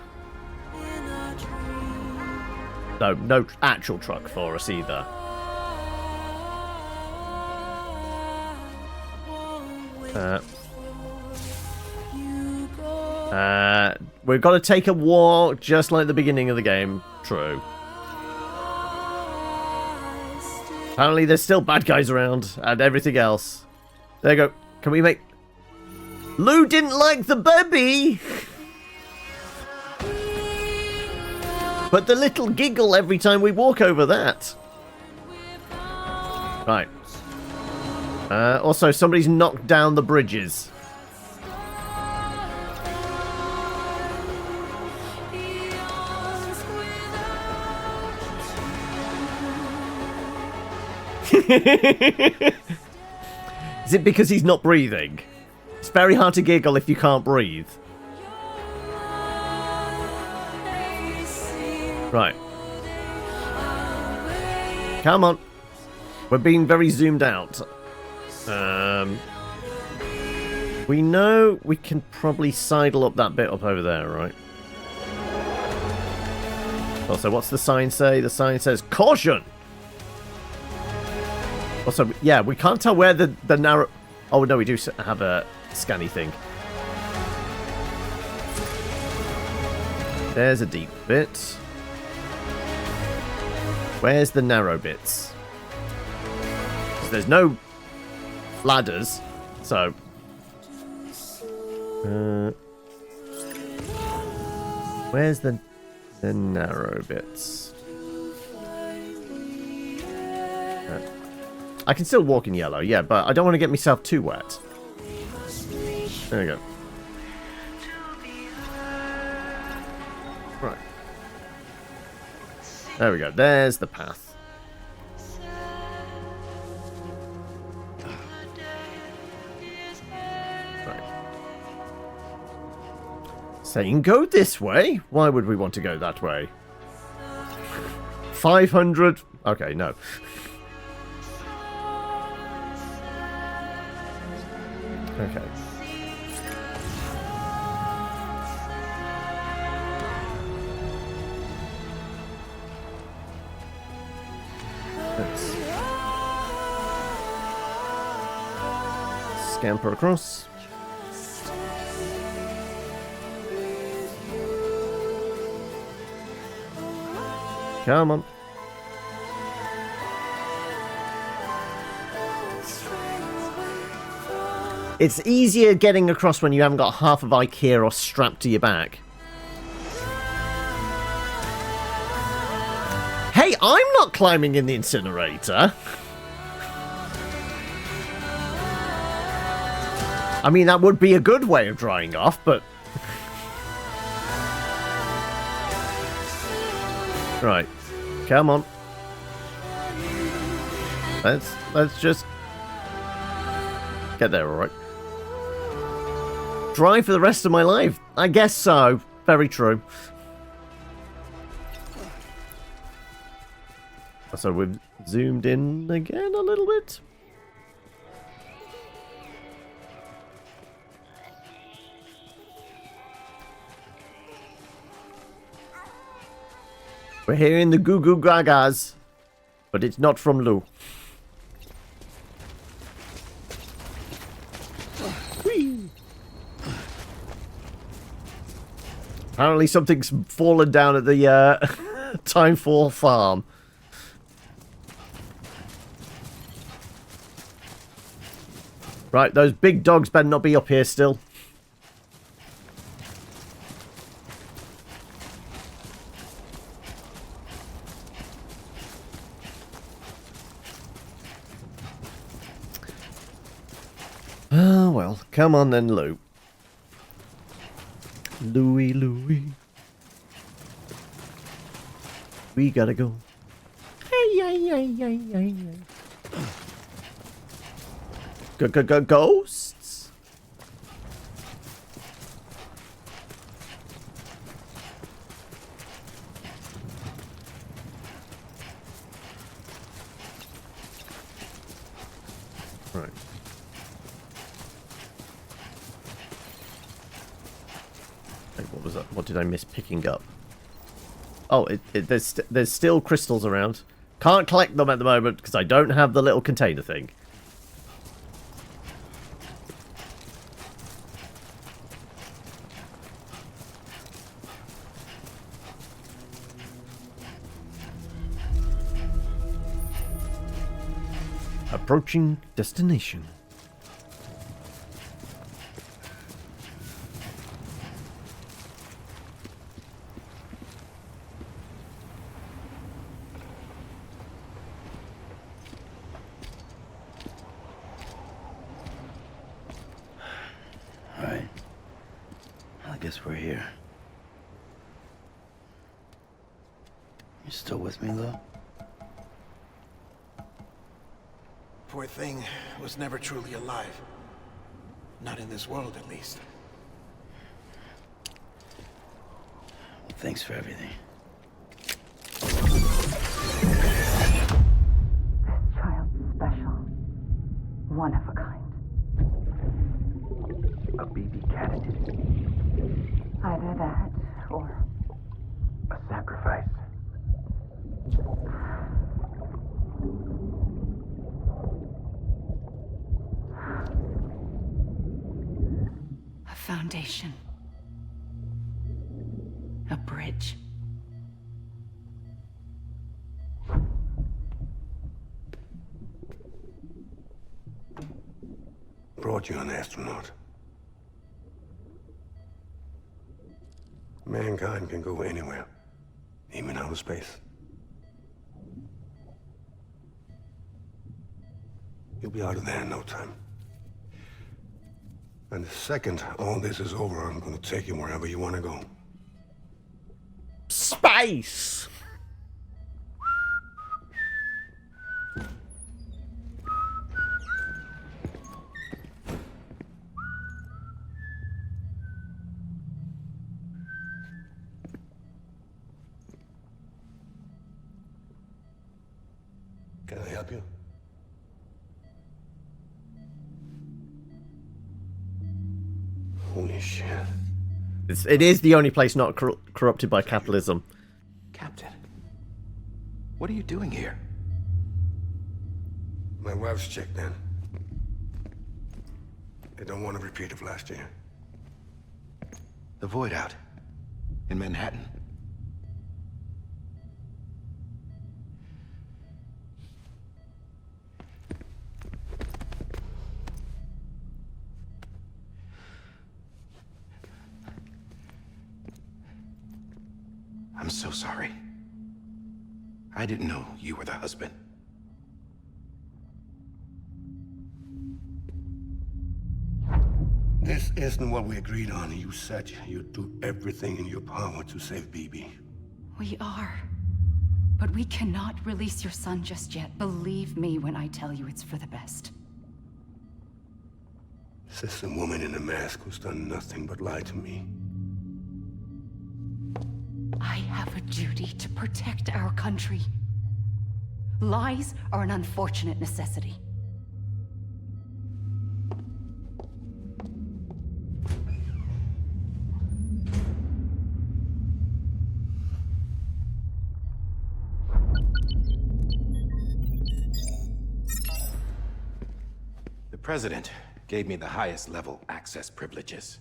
No actual truck for us either. We've got to take a walk just like the beginning of the game. True. Apparently there's still bad guys around and everything else. There you go. Can we make... Lou didn't like the baby! But the little giggle every time we walk over that. Right. Also, somebody's knocked down the bridges. Is it because he's not breathing? It's very hard to giggle if you can't breathe. Right. Come on. We're being very zoomed out. We know we can probably sidle up that bit up over there, right? Also, what's the sign say? The sign says, caution! Also, yeah, we can't tell where the narrow... Oh, no, we do have a scanny thing. There's a deep bit. Where's the narrow bits? 'Cause there's no ladders, so... where's the narrow bits? I can still walk in yellow, yeah, but I don't want to get myself too wet. There we go. Right. There we go. There's the path. Right. Saying go this way? Why would we want to go that way? 500? Okay, no. Okay. Let's scamper across. Come on. It's easier getting across when you haven't got half of IKEA or strapped to your back. Hey, I'm not climbing in the incinerator. I mean, that would be a good way of drying off, but... Right. Come on. Let's just... get there, alright. Dry for the rest of my life? I guess so. Very true. So we've zoomed in again a little bit. We're hearing the goo goo gagas, but it's not from Lou. Whee! Apparently something's fallen down at the Timefall farm. Right, those big dogs better not be up here still. Oh, well. Come on then, Lou. Louie. We gotta go. Hey. Ghosts? Right. Hey, what was that? What did I miss picking up? Oh, there's still crystals around. Can't collect them at the moment because I don't have the little container thing. Approaching destination. All right. I guess we're here. You still with me, Lou? Poor thing was never truly alive. Not in this world, at least. Well, thanks for everything. This child's special. One of a kind. A BB candidate. Either that, or... A sacrifice. a foundation. A bridge. Brought you an astronaut. Mankind can go anywhere, even outer space. You'll be out of there in no time. And the second all this is over, I'm gonna take you wherever you want to go. face. Can I help you? Holy shit. It is the only place not corrupted by capitalism. Captain, what are you doing here? My wife's checked in. They don't want a repeat of last year. The Void Out in Manhattan. I'm so sorry. I didn't know you were the husband. This isn't what we agreed on. You said you'd do everything in your power to save BB. We are. But we cannot release your son just yet. Believe me when I tell you it's for the best. This is a woman in a mask who's done nothing but lie to me. I have a duty to protect our country. Lies are an unfortunate necessity. The President gave me the highest level access privileges.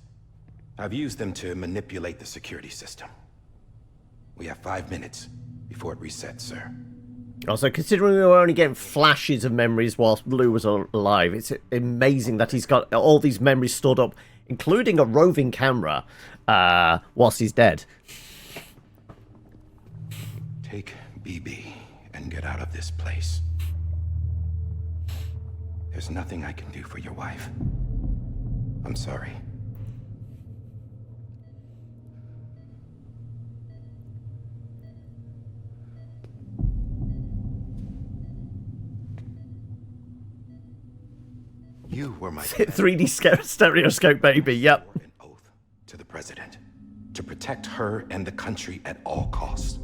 I've used them to manipulate the security system. We have 5 minutes before it resets, sir. Also, considering we were only getting flashes of memories whilst Blue was alive, it's amazing that he's got all these memories stored up, including a roving camera, whilst he's dead. Take BB and get out of this place. There's nothing I can do for your wife. I'm sorry. You were my 3D stereoscope, baby, yep. An oath to the President to protect her and the country at all costs.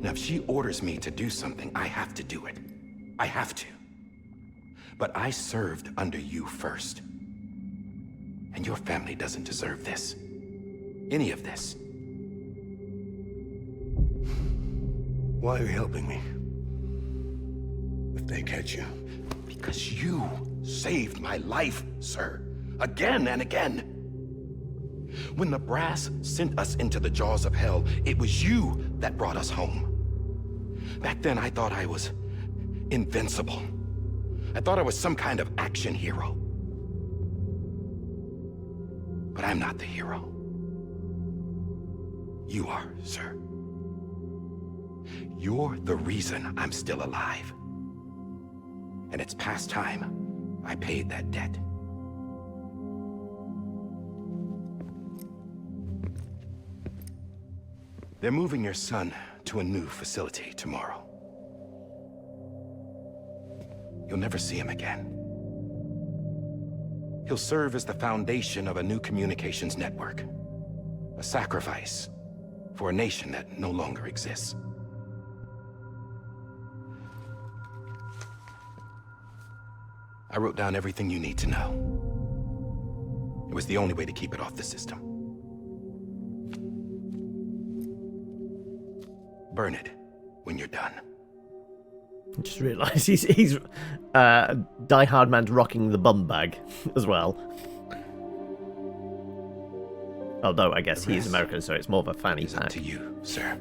Now, if she orders me to do something, I have to do it. I have to. But I served under you first. And your family doesn't deserve this. Any of this. Why are you helping me? If they catch you. Because you saved my life, sir. Again and again. When the brass sent us into the jaws of hell, it was you that brought us home. Back then, I thought I was invincible. I thought I was some kind of action hero. But I'm not the hero. You are, sir. You're the reason I'm still alive. And it's past time I paid that debt. They're moving your son to a new facility tomorrow. You'll never see him again. He'll serve as the foundation of a new communications network. A sacrifice for a nation that no longer exists. I wrote down everything you need to know. It was the only way to keep it off the system. Burn it when you're done. I just realised he's Die Hard Man's rocking the bum bag as well. Although I guess he is American, so it's more of a fanny It's up pack. to you, sir.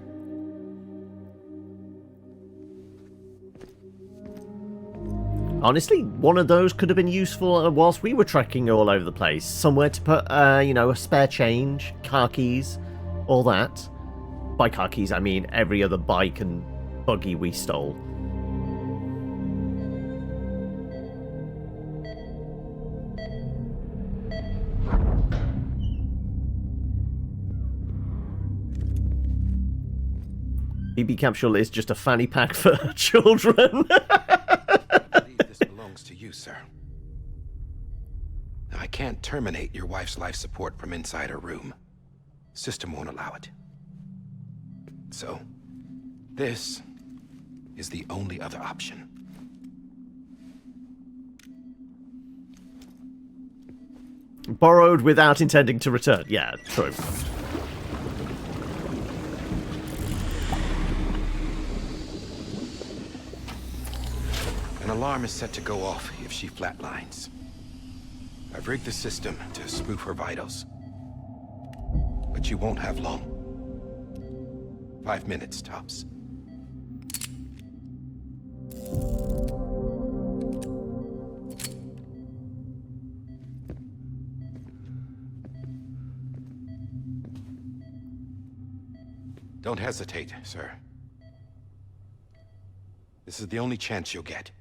Honestly, one of those could have been useful whilst we were trekking all over the place. Somewhere to put, you know, a spare change, car keys, all that. By car keys, I mean every other bike and buggy we stole. BB capsule is just a fanny pack for children. I believe this belongs to you, sir. Now, I can't terminate your wife's life support from inside her room. System won't allow it. So, this is the only other option. Borrowed without intending to return. Yeah, true. An alarm is set to go off if she flatlines. I've rigged the system to spoof her vitals. But you won't have long. 5 minutes, tops. Don't hesitate, sir. This is the only chance you'll get.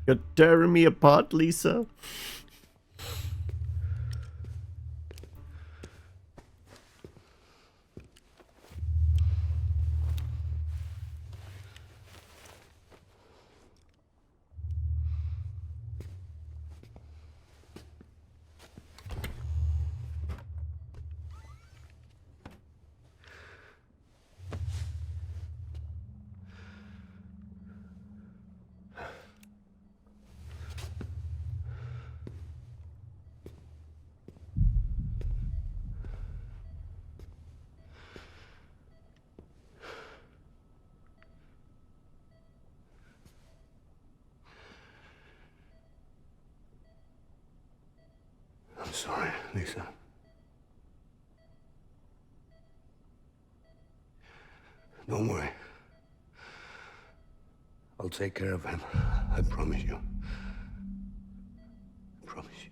You're tearing me apart, Lisa. I'm sorry, Lisa. Don't worry. I'll take care of him. I promise you. I promise you.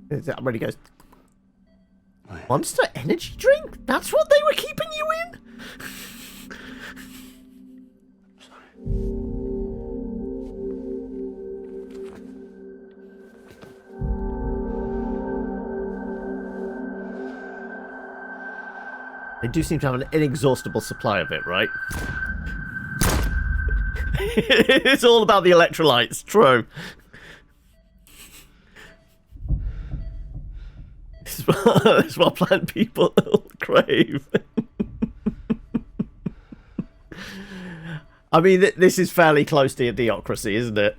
That really goes. Monster energy drink? That's what they were keeping you in? They do seem to have an inexhaustible supply of it, right? It's all about the electrolytes, true. It's what plant people crave. I mean, this is fairly close to a Idiocracy, isn't it?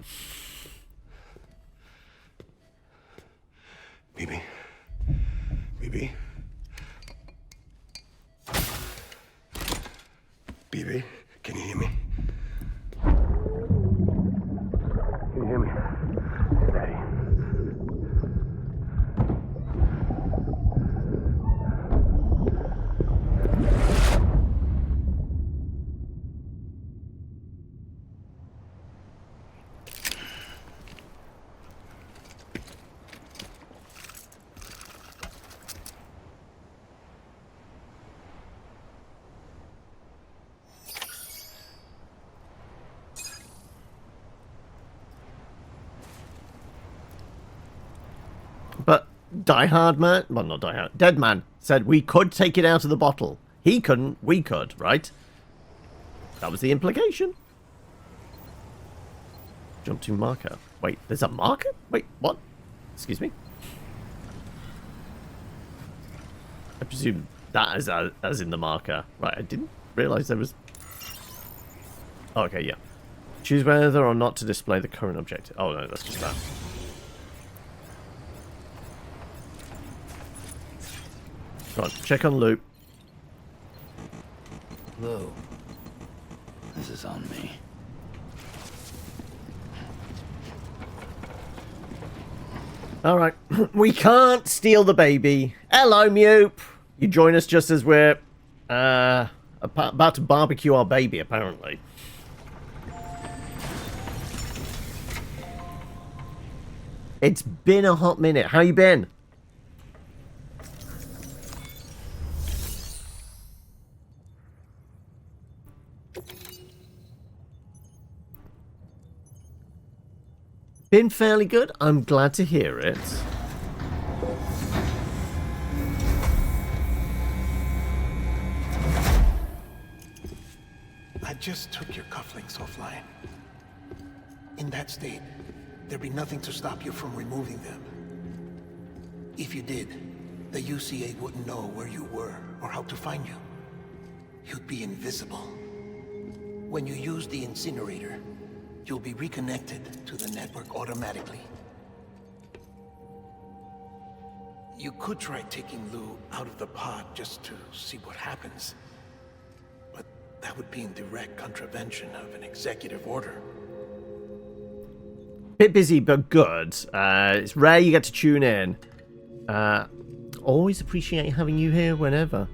BB. BB. BB, can you hear me? Can you hear me? Steady. But Die Hard Man, well, not Die Hard, Dead Man said we could take it out of the bottle. He couldn't, we could, right? That was the implication. Jump to marker. Wait, there's a marker? Wait, what? Excuse me? I presume that is as in the marker. Right, I didn't realise there was... Oh, okay, yeah. Choose whether or not to display the current objective. Oh, no, that's just that. Right, check on loop. Lou, this is on me. Alright, we can't steal the baby. Hello, Mupe. You join us just as we're about to barbecue our baby, apparently. It's been a hot minute. How you been? Been fairly good. I'm glad to hear it. I just took your cufflinks offline. In that state, there'd be nothing to stop you from removing them. If you did, the UCA wouldn't know where you were or how to find you. You'd be invisible. When you use the incinerator, you'll be reconnected to the network automatically. You could try taking Lou out of the pod just to see what happens. But that would be in direct contravention of an executive order. Bit busy, but good. It's rare you get to tune in. Always appreciate having you here whenever.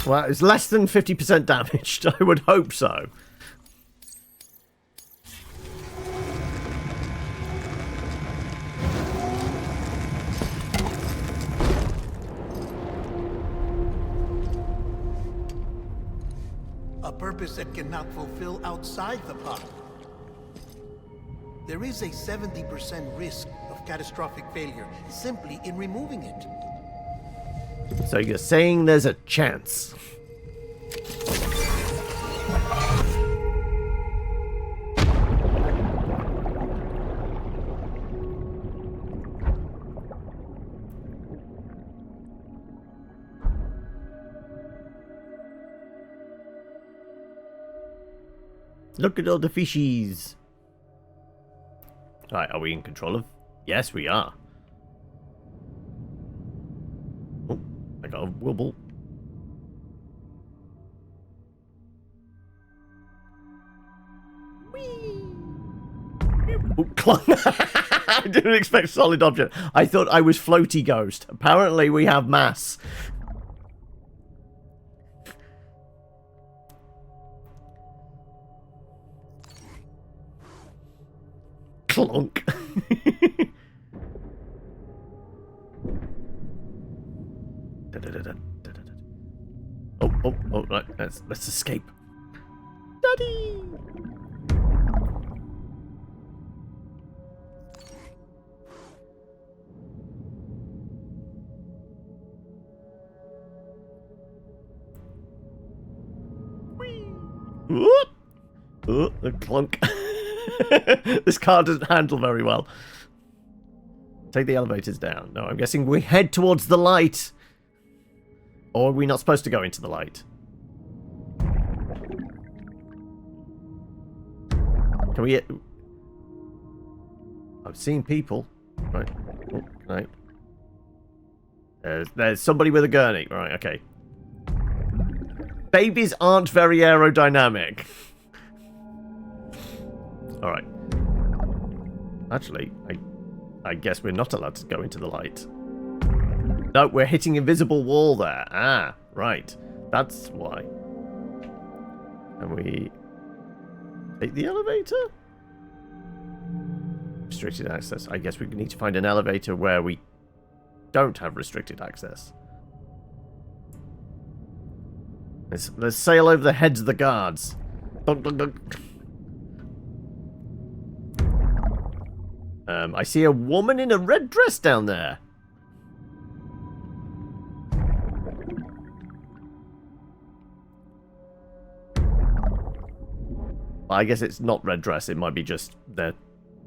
Well, it's less than 50% damaged. I would hope so. A purpose that cannot fulfill outside the pod. There is a 70% risk of catastrophic failure simply in removing it. So you're saying there's a chance? Look at all the fishies. Right, are we in control of? Yes, we are. Oh, I got a wobble. Whee! Oh, clunk. I didn't expect solid object. I thought I was floaty ghost. Apparently we have mass. Clunk. Oh, right. Let's escape. Daddy! Whoop! Oh, the clunk. This car doesn't handle very well. Take the elevators down. No, I'm guessing we head towards the light. Or are we not supposed to go into the light? Can we... I've seen people. Right. Oh, right. There's somebody with a gurney. Right, okay. Babies aren't very aerodynamic. Alright. Actually, I guess we're not allowed to go into the light. No, we're hitting invisible wall there. Ah, right. That's why. Can we take the elevator? Restricted access. I guess we need to find an elevator where we don't have restricted access. Let's sail over the heads of the guards. Dunk, dunk, dunk. I see a woman in a red dress down there. I guess it's not red dress, it might be just they're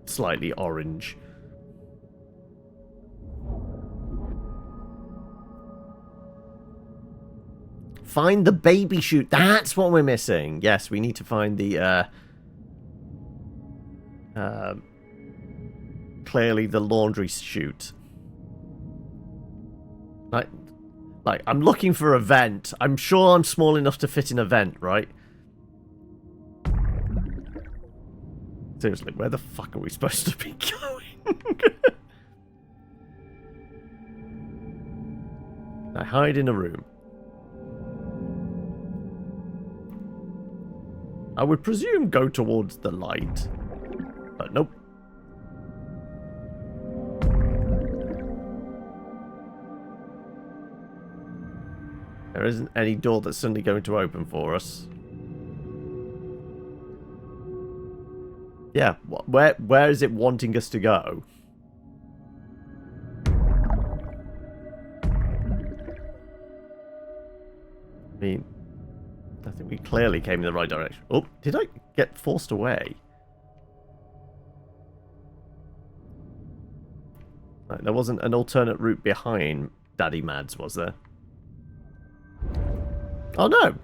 slightly orange. Find the baby chute. That's what we're missing. Yes, we need to find the Clearly the laundry chute. Like, I'm looking for a vent. I'm sure I'm small enough to fit in a vent, right? Seriously, where the fuck are we supposed to be going? I hide in a room. I would presume go towards the light. But nope. There isn't any door that's suddenly going to open for us. Yeah, where is it wanting us to go? I mean, I think we clearly came in the right direction. Oh, did I get forced away? Right, there wasn't an alternate route behind Daddy Mads, was there? Oh no!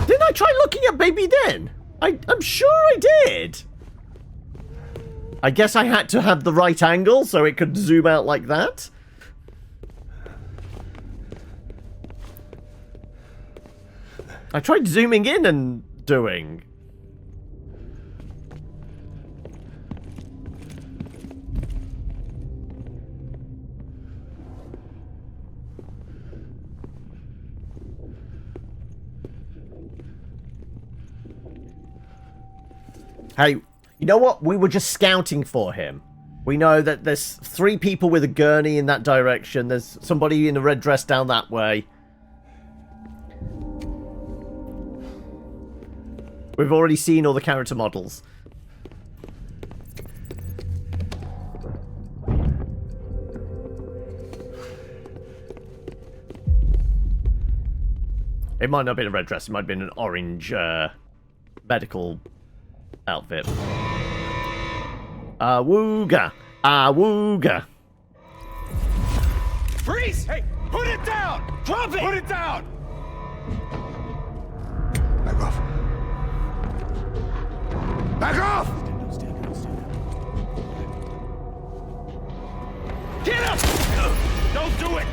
Didn't I try looking at Baby then? I'm sure I did! I guess I had to have the right angle so it could zoom out like that. I tried zooming in and doing. Hey, you know what? We were just scouting for him. We know that there's 3 people with a gurney in that direction. There's somebody in a red dress down that way. We've already seen all the character models. It might not have been a red dress. It might have been an orange medical outfit. Awooga! Awooga! Freeze! Hey, put it down! Drop it! Put it down! Back off. Back off! Get up! Don't do it!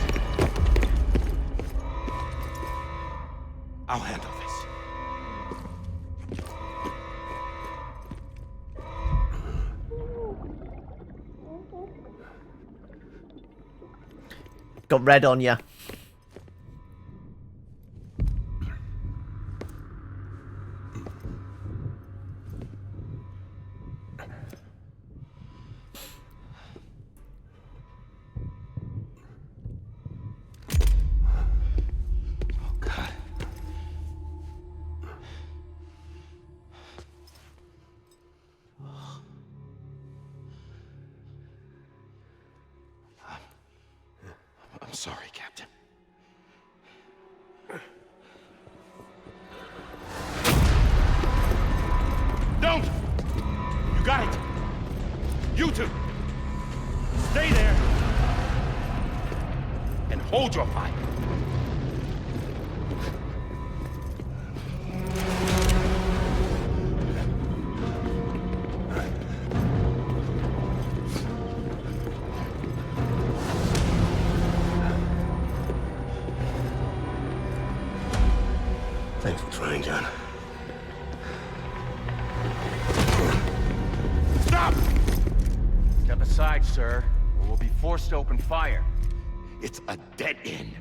I'll handle this. Got red on ya. I'm sorry, Captain. Don't! You got it! You two! Stay there! And hold your fire! Thanks for trying, John. Stop! Step aside, sir, or we'll be forced to open fire. It's a dead end.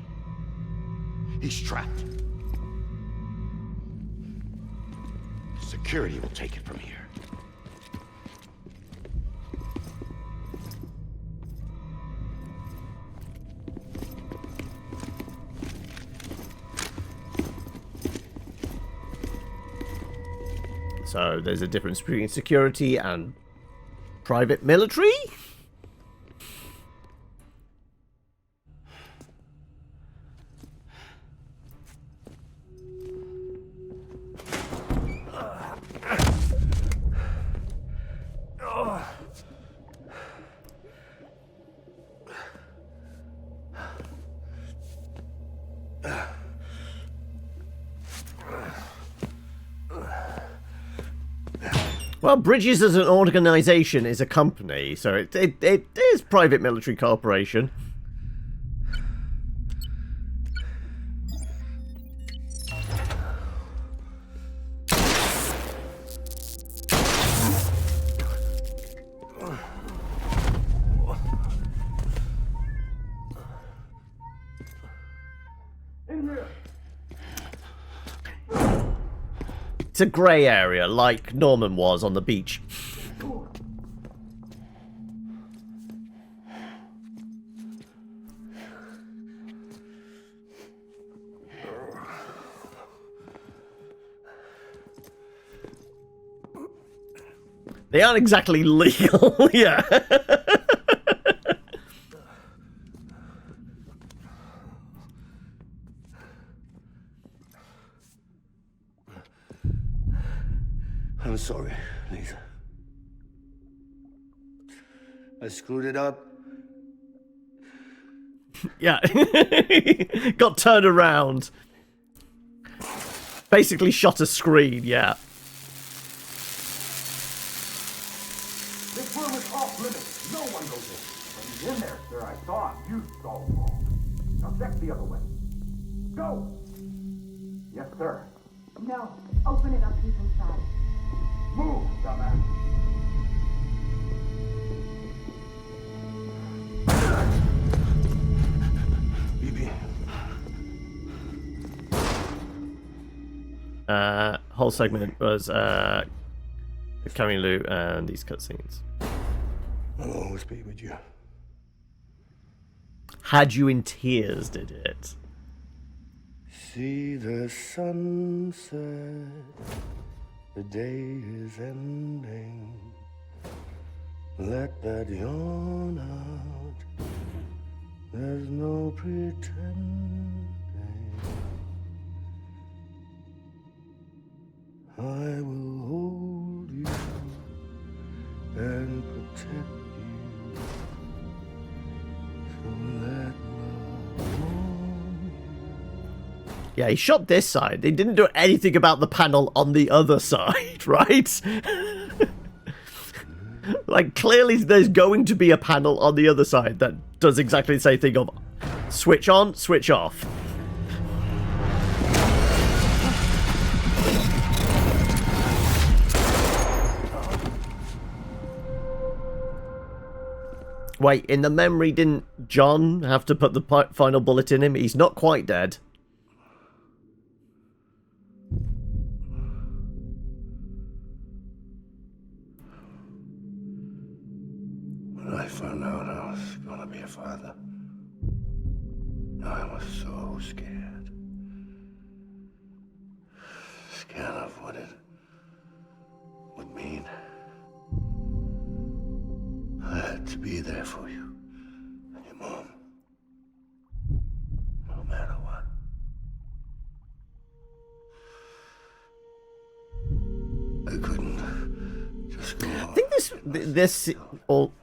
He's trapped. Security will take it from here. So there's a difference between security and private military? Well, Bridges as an organization is a company, so it is private military corporation. It's a grey area, like Norman was on the beach. They aren't exactly legal, yeah. I'm sorry, Lisa. I screwed it up. Yeah. Got turned around. Basically shot a screen, yeah. This room is off limits. No one goes in. But he's in there, sir. I saw him. You saw him all. Now check the other way. Go! Yes, sir. No. Open it up. He's inside. Move, dumbass. BB. Whole segment was carrying loot and these cutscenes. I'll always be with you. Had you in tears, did it? See the sunset. The day is ending. Let that yawn out. There's no pretending. I will hold you and protect you. So let love warm you. Yeah, he shot this side. They didn't do anything about the panel on the other side, right? Like, clearly there's going to be a panel on the other side that does exactly the same thing of switch on, switch off. Wait, in the memory, didn't John have to put the final bullet in him? He's not quite dead. When I found out I was gonna be a father, I was so scared. Scared of what it would mean. I had to be there for you and your mom, no matter what. I couldn't just go on. I think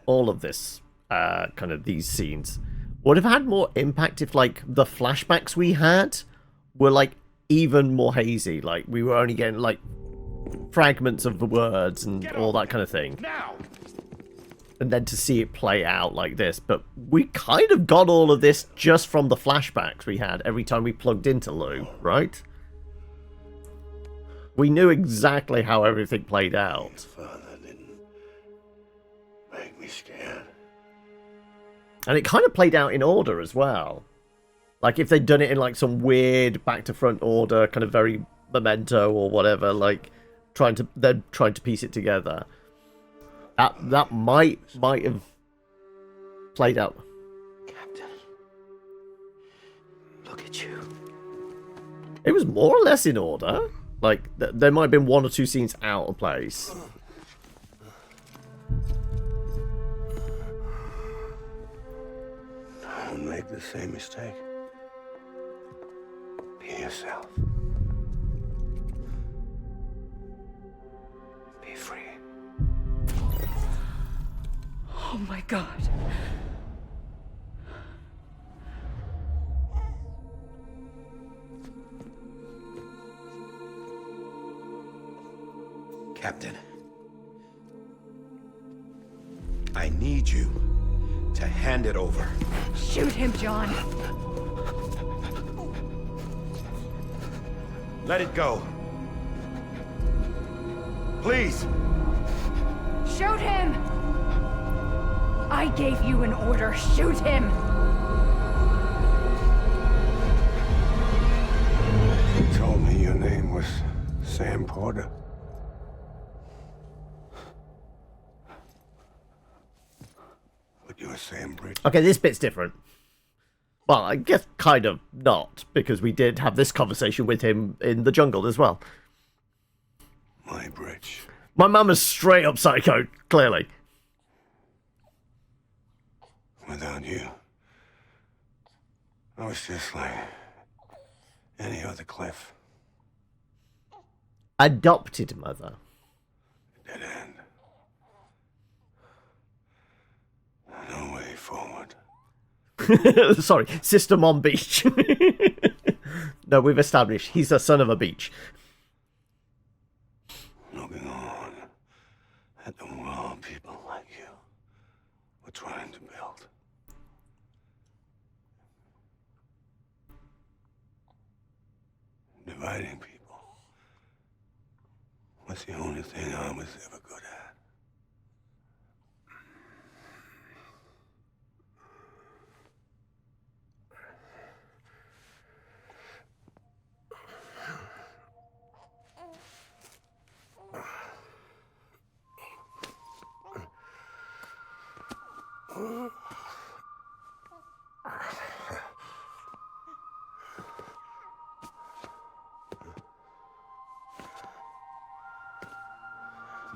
all of this, kind of these scenes, would have had more impact if, like, the flashbacks we had were, like, even more hazy. Like, we were only getting, like, fragments of the words and all that kind of thing. Now! And then to see it play out like this. But we kind of got all of this just from the flashbacks we had every time we plugged into Lou, right? We knew exactly how everything played out. Father didn't make me scared. And it kind of played out in order as well. Like, if they'd done it in, like, some weird back-to-front order, kind of very Memento or whatever, like, trying to piece it together. That might have played out. Captain, look at you. It was more or less in order. Like, there might have been one or two scenes out of place. Don't make the same mistake. Be yourself. Be free. Oh my God. Captain, I need you to hand it over. Shoot him, John. Let it go. Please. Shoot him! I gave you an order. Shoot him! You told me your name was Sam Porter. But you're Sam Bridge. Okay, this bit's different. Well, I guess kind of not, because we did have this conversation with him in the jungle as well. My Bridge. My mum is straight up psycho, clearly. Without you, I was just like any other Cliff. Adopted mother. Dead end. No way forward. Sorry, system on beach. No, we've established he's a son of a beach. Looking on at the world people like you were trying to build. Dividing people was the only thing I was ever good at.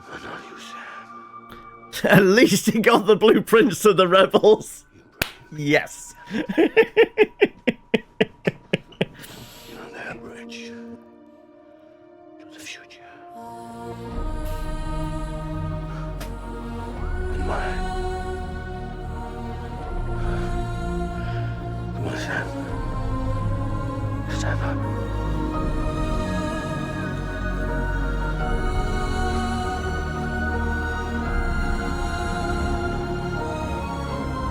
But not you, Sam. At least he got the blueprints to the rebels. Yes. You're on that bridge to the future. And mine. Come on, Sam. Stand up.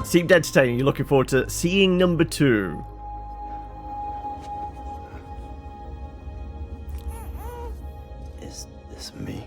Seemed entertaining. You're looking forward to seeing number 2. Is this me?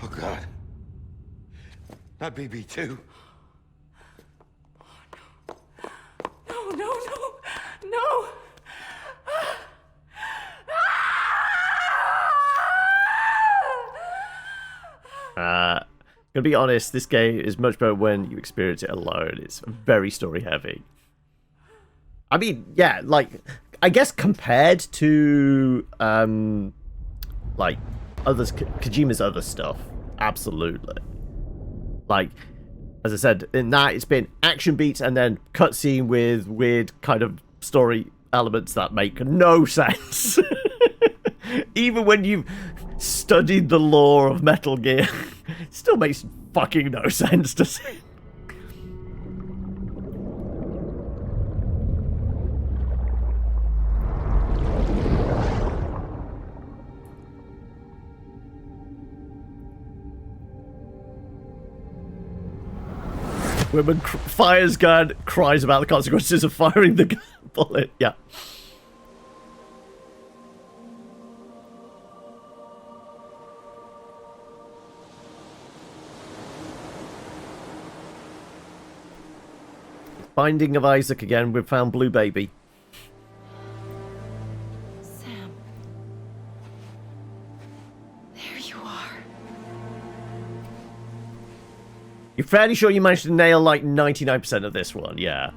Oh, God. Not BB2. No, no, no, no! Gonna be honest, this game is much better when you experience it alone. It's very story heavy. I mean, yeah, like, I guess compared to, like, others, Kojima's other stuff, absolutely. Like, as I said, in that it's been action beats and then cutscene with weird kind of story elements that make no sense. Even when you've studied the lore of Metal Gear, it still makes fucking no sense, does it? Woman fires gun, cries about the consequences of firing the bullet. Yeah. Binding of Isaac again. We've found Blue Baby. Sam. There you are. You're fairly sure you managed to nail like 99% of this one, yeah.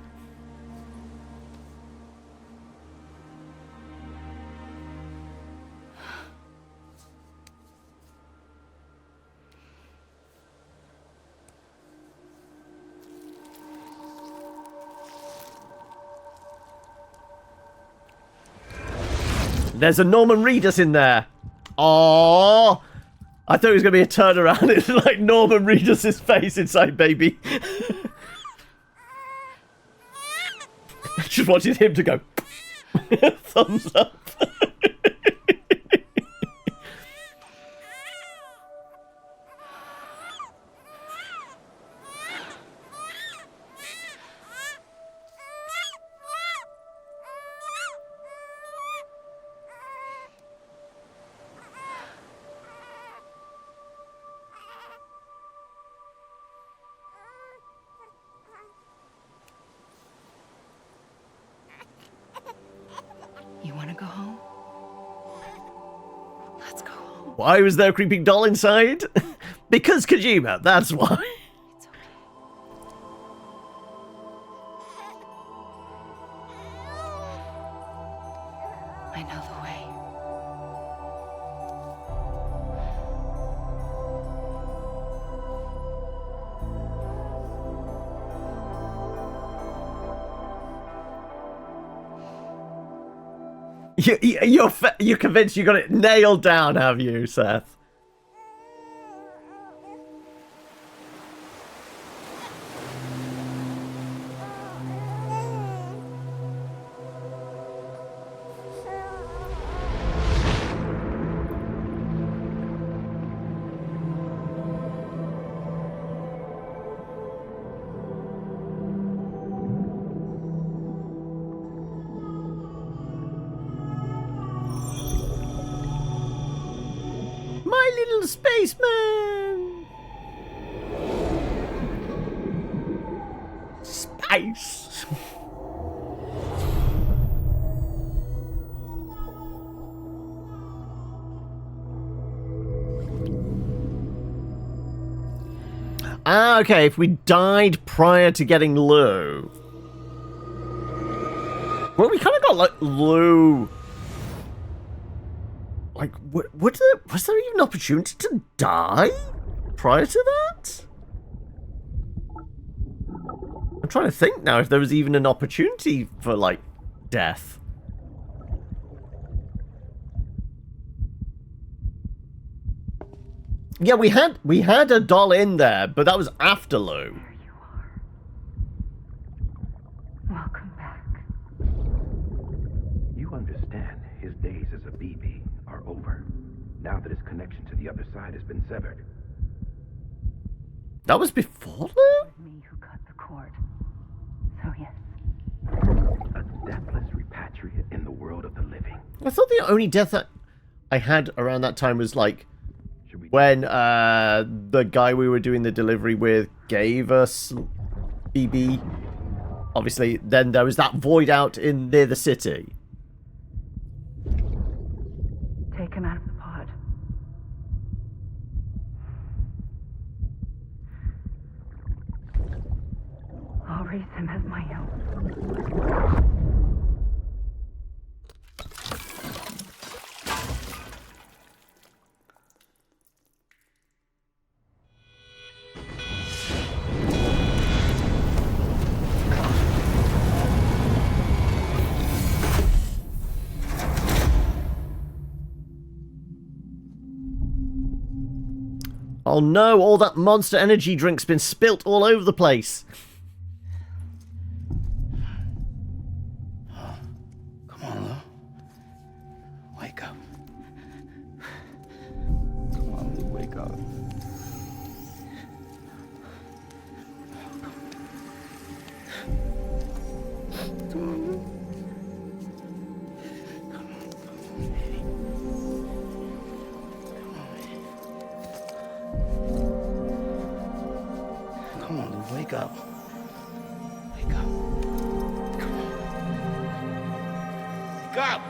There's a Norman Reedus in there. Oh, I thought it was going to be a turnaround. It's like Norman Reedus' face inside Baby. Just wanted him to go thumbs up. You want to go home? Let's go home. Why was there a creeping doll inside? Because Kojima, that's why. It's okay. I know the way. You're convinced you got it nailed down, have you, Seth? My little spaceman! Space! Ah, okay, if we died prior to getting Lou. Well, we kind of got, like, Lou... Like, was there even an opportunity to die prior to that? I'm trying to think now if there was even an opportunity for, like, death. Yeah, we had a doll in there, but that was after Lou. There you are. Welcome back. You understand his days as a BB are over, now that his connection to the other side has been severed. That was before Lou? It was me who cut the cord. So yes. A deathless repatriate in the world of the living. I thought the only death that I had around that time was, like, when the guy we were doing the delivery with gave us BB. Obviously, then there was that void out in near the city. Take him out of the pod. I'll raise him as my own. Oh no, all that Monster Energy drink's been spilt all over the place. Come on, Lou. Wake up. Come on, Lou, wake up. Come on, Lou. Come on, Lou, wake up. Wake up. Come on. Wake up!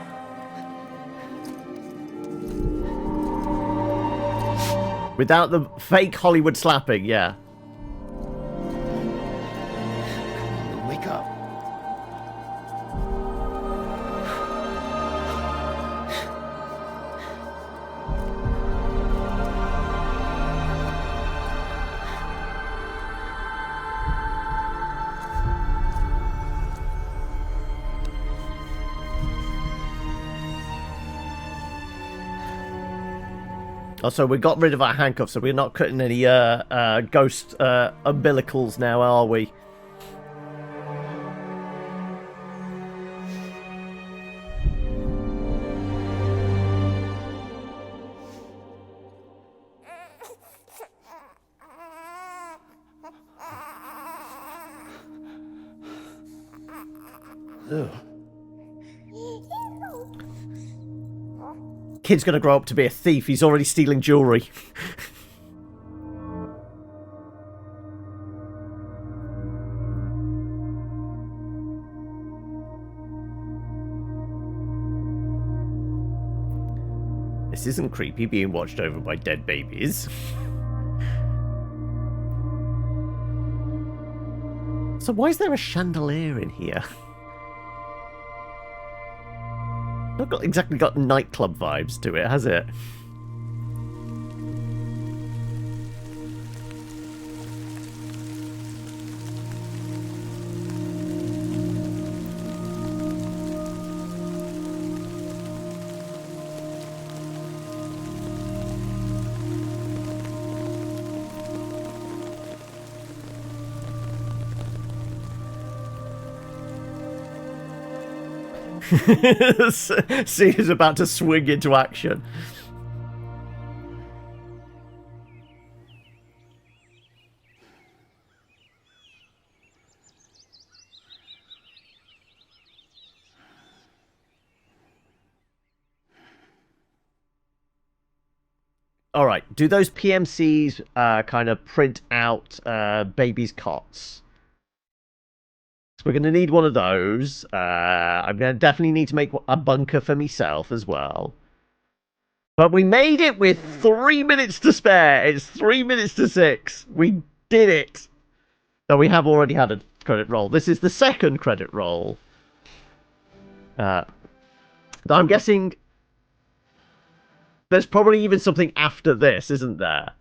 Without the fake Hollywood slapping, yeah. Come on, Lou, wake up. Oh, so we got rid of our handcuffs, so we're not cutting any ghost umbilicals now, are we? Ew. Kid's gonna grow up to be a thief. He's already stealing jewelry. This isn't creepy, being watched over by dead babies. So why is there a chandelier in here? Not exactly got nightclub vibes to it, has it? Scene is about to swing into action. All right, do those PMCs kind of print out babies' cots? We're going to need one of those. I'm going to definitely need to make a bunker for myself as well. But we made it with 3 minutes to spare. It's 3 minutes to 6. We did it. So we have already had a credit roll. This is the second credit roll. I'm guessing there's probably even something after this, isn't there?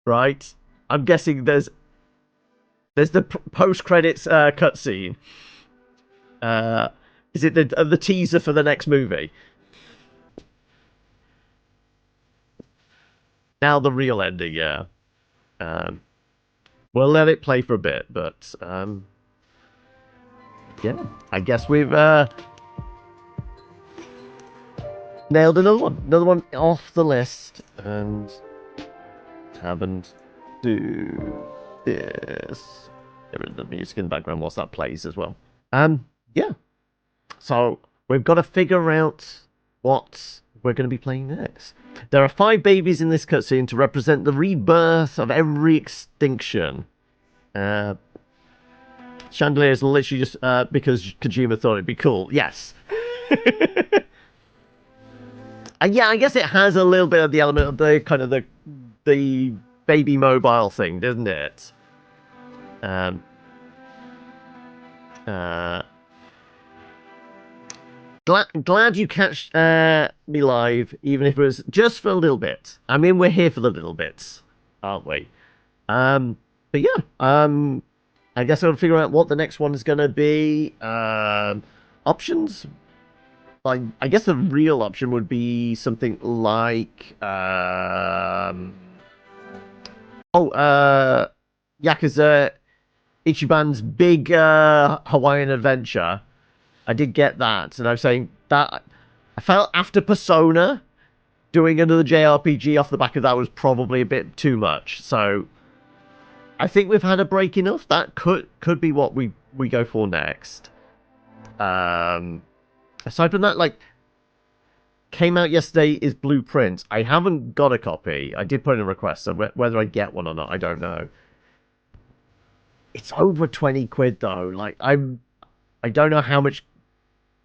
Right? I'm guessing there's the post-credits cutscene. Is it the teaser for the next movie? Now the real ending, yeah. We'll let it play for a bit, but yeah, I guess we've nailed another one off the list, and haven't do this. Get rid of the music in the background whilst that plays as well. Yeah. So we've got to figure out what we're going to be playing next. There are 5 babies in this cutscene to represent the rebirth of every extinction. Chandelier is literally just because Kojima thought it'd be cool. Yes. And yeah, I guess it has a little bit of the element of the kind of the baby mobile thing, doesn't it? Glad you catch me live, even if it was just for a little bit. I mean, we're here for the little bits, aren't we? But yeah, I guess I'll figure out what the next one is going to be. Options? Like, I guess the real option would be something like Yakuza Ichiban's big Hawaiian adventure. I did get that, and I'm saying that I felt after Persona, doing another JRPG off the back of that was probably a bit too much. So I think we've had a break enough. That could be what we go for next. Aside from that, like, came out yesterday is Blueprint. I haven't got a copy. I did put in a request, so whether I get one or not, I don't know. It's over 20 quid though. Like, I don't know how much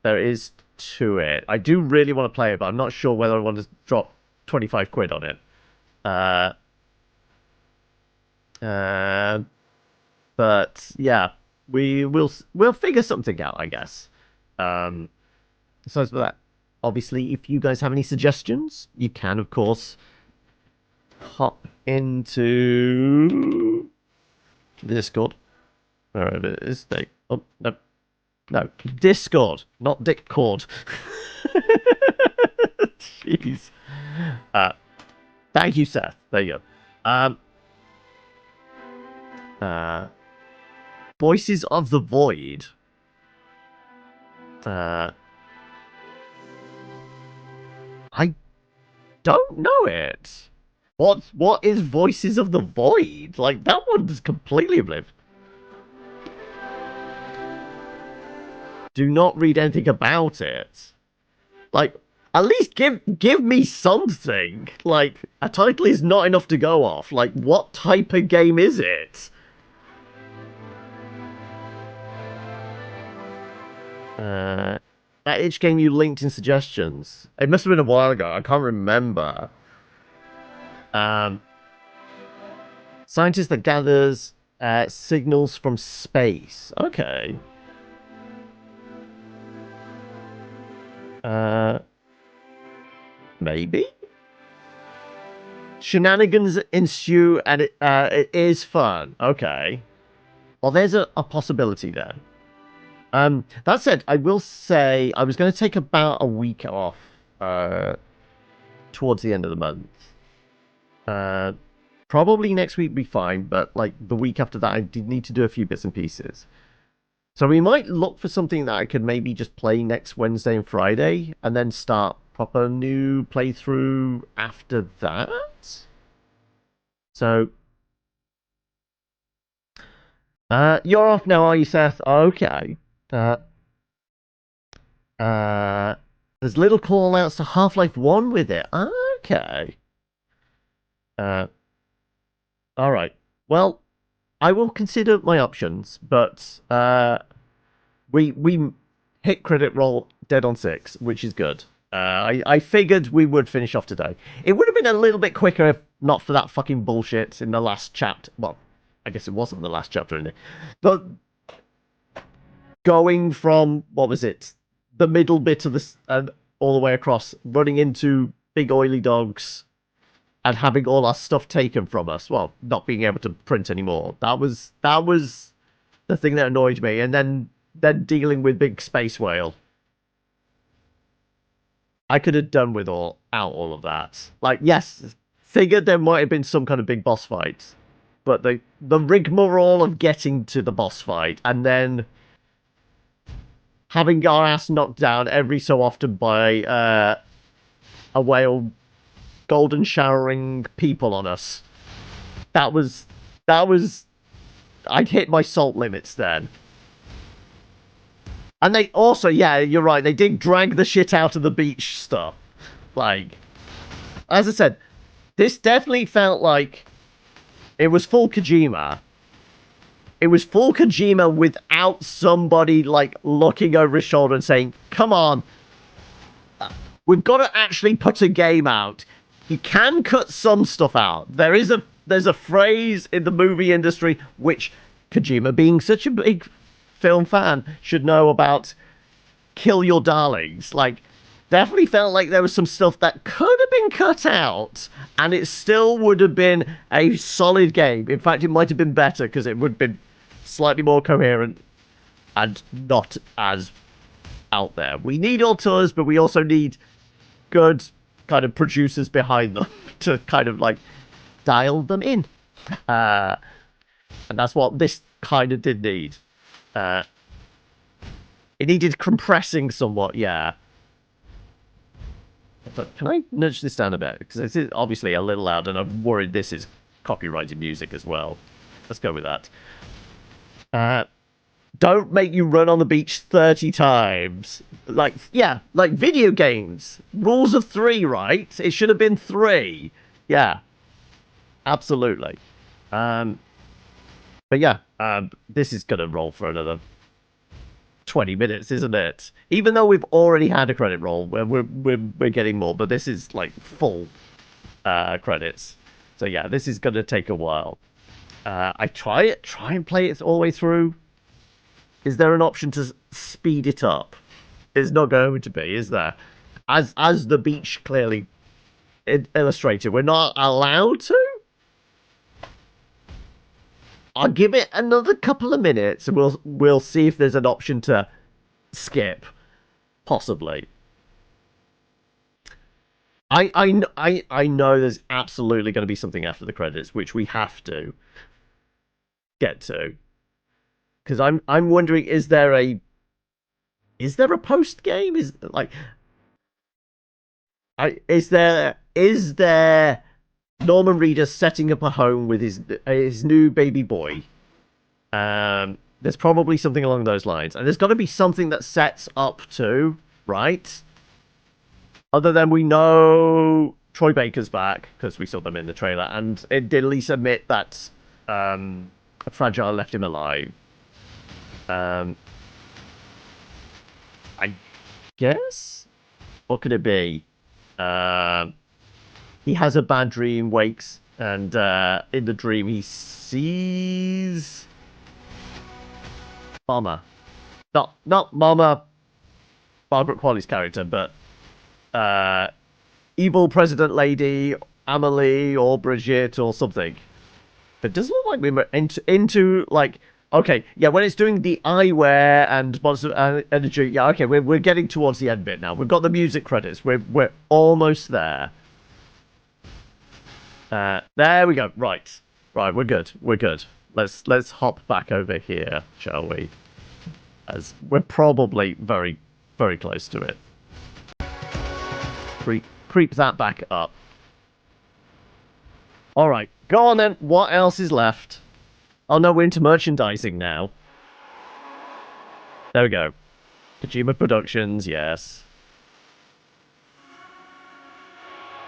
there is to it. I do really want to play it, but I'm not sure whether I want to drop 25 quid on it. But yeah, we'll figure something out, I guess. Besides that, obviously, if you guys have any suggestions, you can, of course, hop into Discord. Wherever it is. Oh, no. No. Discord, not Dickcord. Jeez. Thank you, Seth. There you go. Voices of the Void. I don't know it. What is Voices of the Void? Like, that one's completely oblivious. Do not read anything about it. Like, at least give me something. Like, a title is not enough to go off. Like, what type of game is it? That itch game you linked in suggestions. It must have been a while ago. I can't remember. Scientist that gathers signals from space. Okay. Maybe? Shenanigans ensue and it is fun. Okay. Well, there's a possibility then. That said, I will say I was going to take about a week off towards the end of the month. Probably next week be fine, but like the week after that I did need to do a few bits and pieces. So we might look for something that I could maybe just play next Wednesday and Friday, and then start proper new playthrough after that. So, you're off now, are you, Seth? Okay. There's little call-outs to Half-Life 1 with it. Okay. Alright. Well, I will consider my options, but we hit credit roll dead on 6, which is good. I figured we would finish off today. It would have been a little bit quicker if not for that fucking bullshit in the last chapter. Well, I guess it wasn't the last chapter in it. But going from, what was it? The middle bit of this all the way across, running into big oily dogs and having all our stuff taken from us. Well, not being able to print anymore. That was the thing that annoyed me. And then dealing with big space whale. I could have done without all of that. Like, yes, figured there might have been some kind of big boss fight, but the rigmarole of getting to the boss fight and then having our ass knocked down every so often by a whale golden showering people on us. That was I'd hit my salt limits then. And they also, yeah, you're right, they did drag the shit out of the beach stuff. Like, as I said, this definitely felt like it was full Kojima. It was full Kojima without somebody, like, looking over his shoulder and saying, come on, we've got to actually put a game out. You can cut some stuff out. There's a phrase in the movie industry, which Kojima, being such a big film fan, should know about: kill your darlings. Like, definitely felt like there was some stuff that could have been cut out and it still would have been a solid game. In fact, it might have been better because it would have been slightly more coherent and not as out there. We need auteurs, but we also need good kind of producers behind them to kind of like dial them in. And that's what this kind of did need. It needed compressing somewhat, yeah. But can I nudge this down a bit? Because this is obviously a little loud, and I'm worried this is copyrighted music as well. Let's go with that. Don't make you run on the beach 30 times. Like, yeah, like video games. Rules of 3, right? It should have been 3. Yeah. Absolutely. But yeah, this is going to roll for another 20 minutes, isn't it? Even though we've already had a credit roll, we're getting more, but this is like full credits. So yeah, this is going to take a while. I try and play it all the way through. Is there an option to speed it up? It's not going to be, is there? As the beach clearly illustrated, we're not allowed to. I'll give it another couple of minutes and we'll see if there's an option to skip. Possibly. I know there's absolutely going to be something after the credits, which we have to get to. Because I'm wondering, is there a post game? Is there Norman Reedus setting up a home with his new baby boy? There's probably something along those lines, and there's got to be something that sets up to, right? Other than we know Troy Baker's back because we saw them in the trailer, and it did at least admit that Fragile left him alive. I guess? What could it be? He has a bad dream, wakes, and in the dream he sees Mama. Not Mama, Margaret Qualley's character, but evil President Lady, Amelie, or Brigitte, or something. It does look like we're into like... Okay, yeah, when it's doing the eyewear and monster energy, yeah, okay, we're getting towards the end bit now. We've got the music credits. We're almost there. There we go. Right, we're good. We're good. Let's hop back over here, shall we? As we're probably very, very close to it. Creep that back up. All right, go on then. What else is left? Oh no, we're into merchandising now. There we go. Kojima Productions, yes.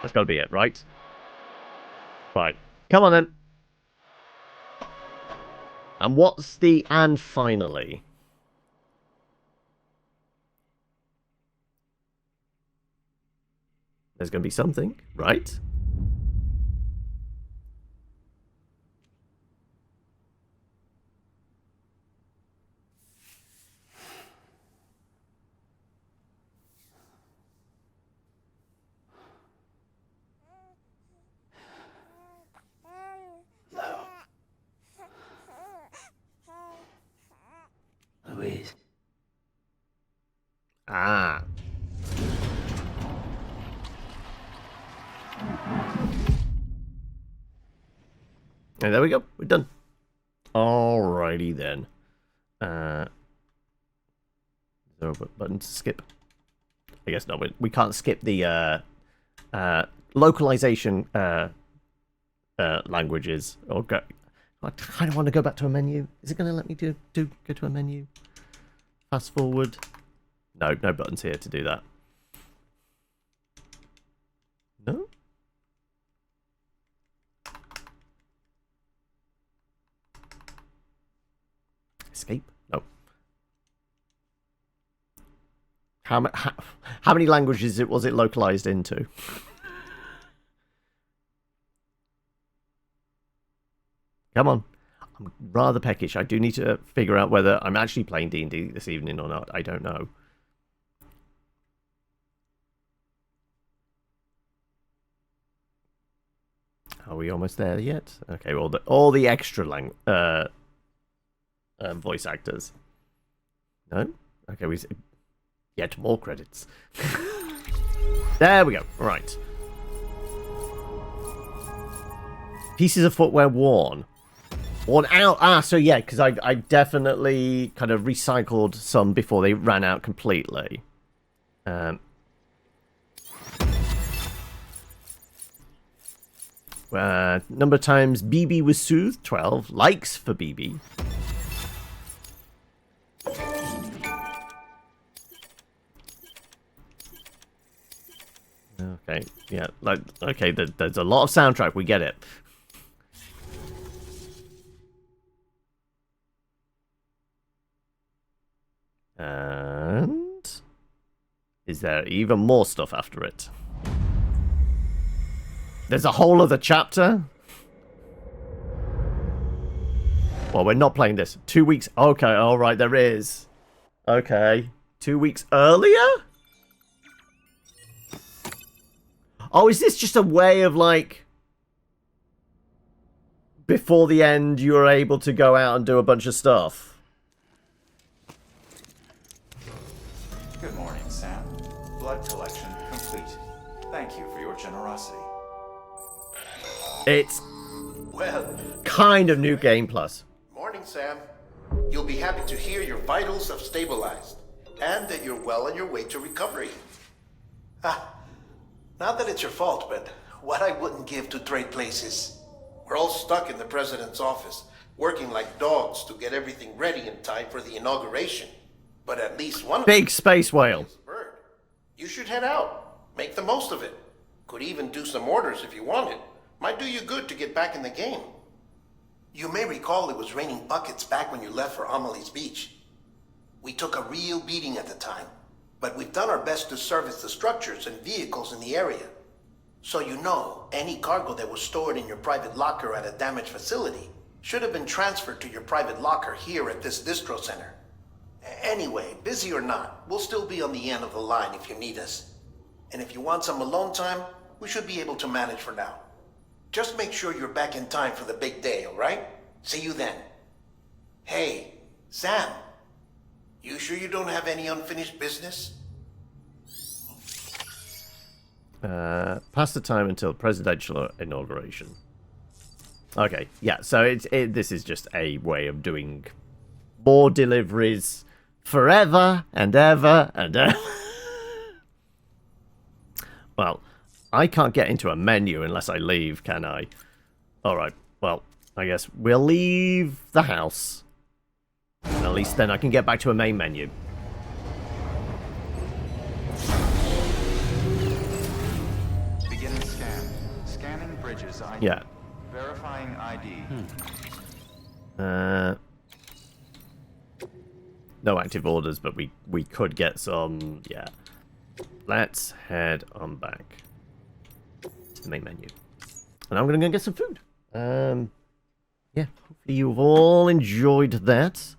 That's got to be it, right? Right. Come on then. And what's the and finally? There's going to be something, right? Louise. Ah. And there we go. We're done. Alrighty then. Is there a button to skip? I guess no. We can't skip the localization languages. Or go. I kind of want to go back to a menu. Is it going to let me go to a menu? Fast forward. No buttons here to do that. No? Escape? No. How many languages was it localized into? Come on. I'm rather peckish. I do need to figure out whether I'm actually playing D&D this evening or not. I don't know. Are we almost there yet? Okay, well, all the extra voice actors. No? Okay, we get more credits. There we go. Right. Pieces of footwear worn. Worn out. Ah, so yeah, because I definitely kind of recycled some before they ran out completely. Number of times BB was soothed, 12. Likes for BB. Okay, yeah, like, okay, there's a lot of soundtrack, we get it. And is there even more stuff after it? There's a whole other chapter? Well, we're not playing this. 2 weeks. Okay, alright, there is. Okay. 2 weeks earlier? Oh, is this just a way of, like... before the end, you're able to go out and do a bunch of stuff? Good morning, Sam. Blood collection complete. Thank you for your It's Well, kind of New Game Plus. morning, Sam. You'll be happy to hear your vitals have stabilized, and that you're well on your way to recovery. Not that it's your fault, but what I wouldn't give to trade places. We're all stuck in the president's office, working like dogs to get everything ready in time for the inauguration. But at least one Big space whale. bird. You should head out. Make the most of it. Could even do some orders if you wanted. Might do you good to get back in the game. You may recall it was raining buckets back when you left for Amelie's Beach. We took a real beating at the time, but we've done our best to service the structures and vehicles in the area. So you know, any cargo that was stored in your private locker at a damaged facility should have been transferred to your private locker here at this distro center. Anyway, busy or not, we'll still be on the end of the line if you need us. And if you want some alone time, we should be able to manage for now. Just make sure you're back in time for the big day, all right? See you then. Hey, Sam. You sure you don't have any unfinished business? Pass the time until presidential inauguration. Okay, yeah, so this is just a way of doing more deliveries forever and ever and ever. Well, I can't get into a menu unless I leave, can I? Alright, well, I guess we'll leave the house. And at least then I can get back to a main menu. Beginning scan. Scanning bridges ID. Yeah. Verifying ID. No active orders, but we could get some, yeah. Let's head on back to the main menu. And I'm going to go get some food. Yeah, hopefully you've all enjoyed that.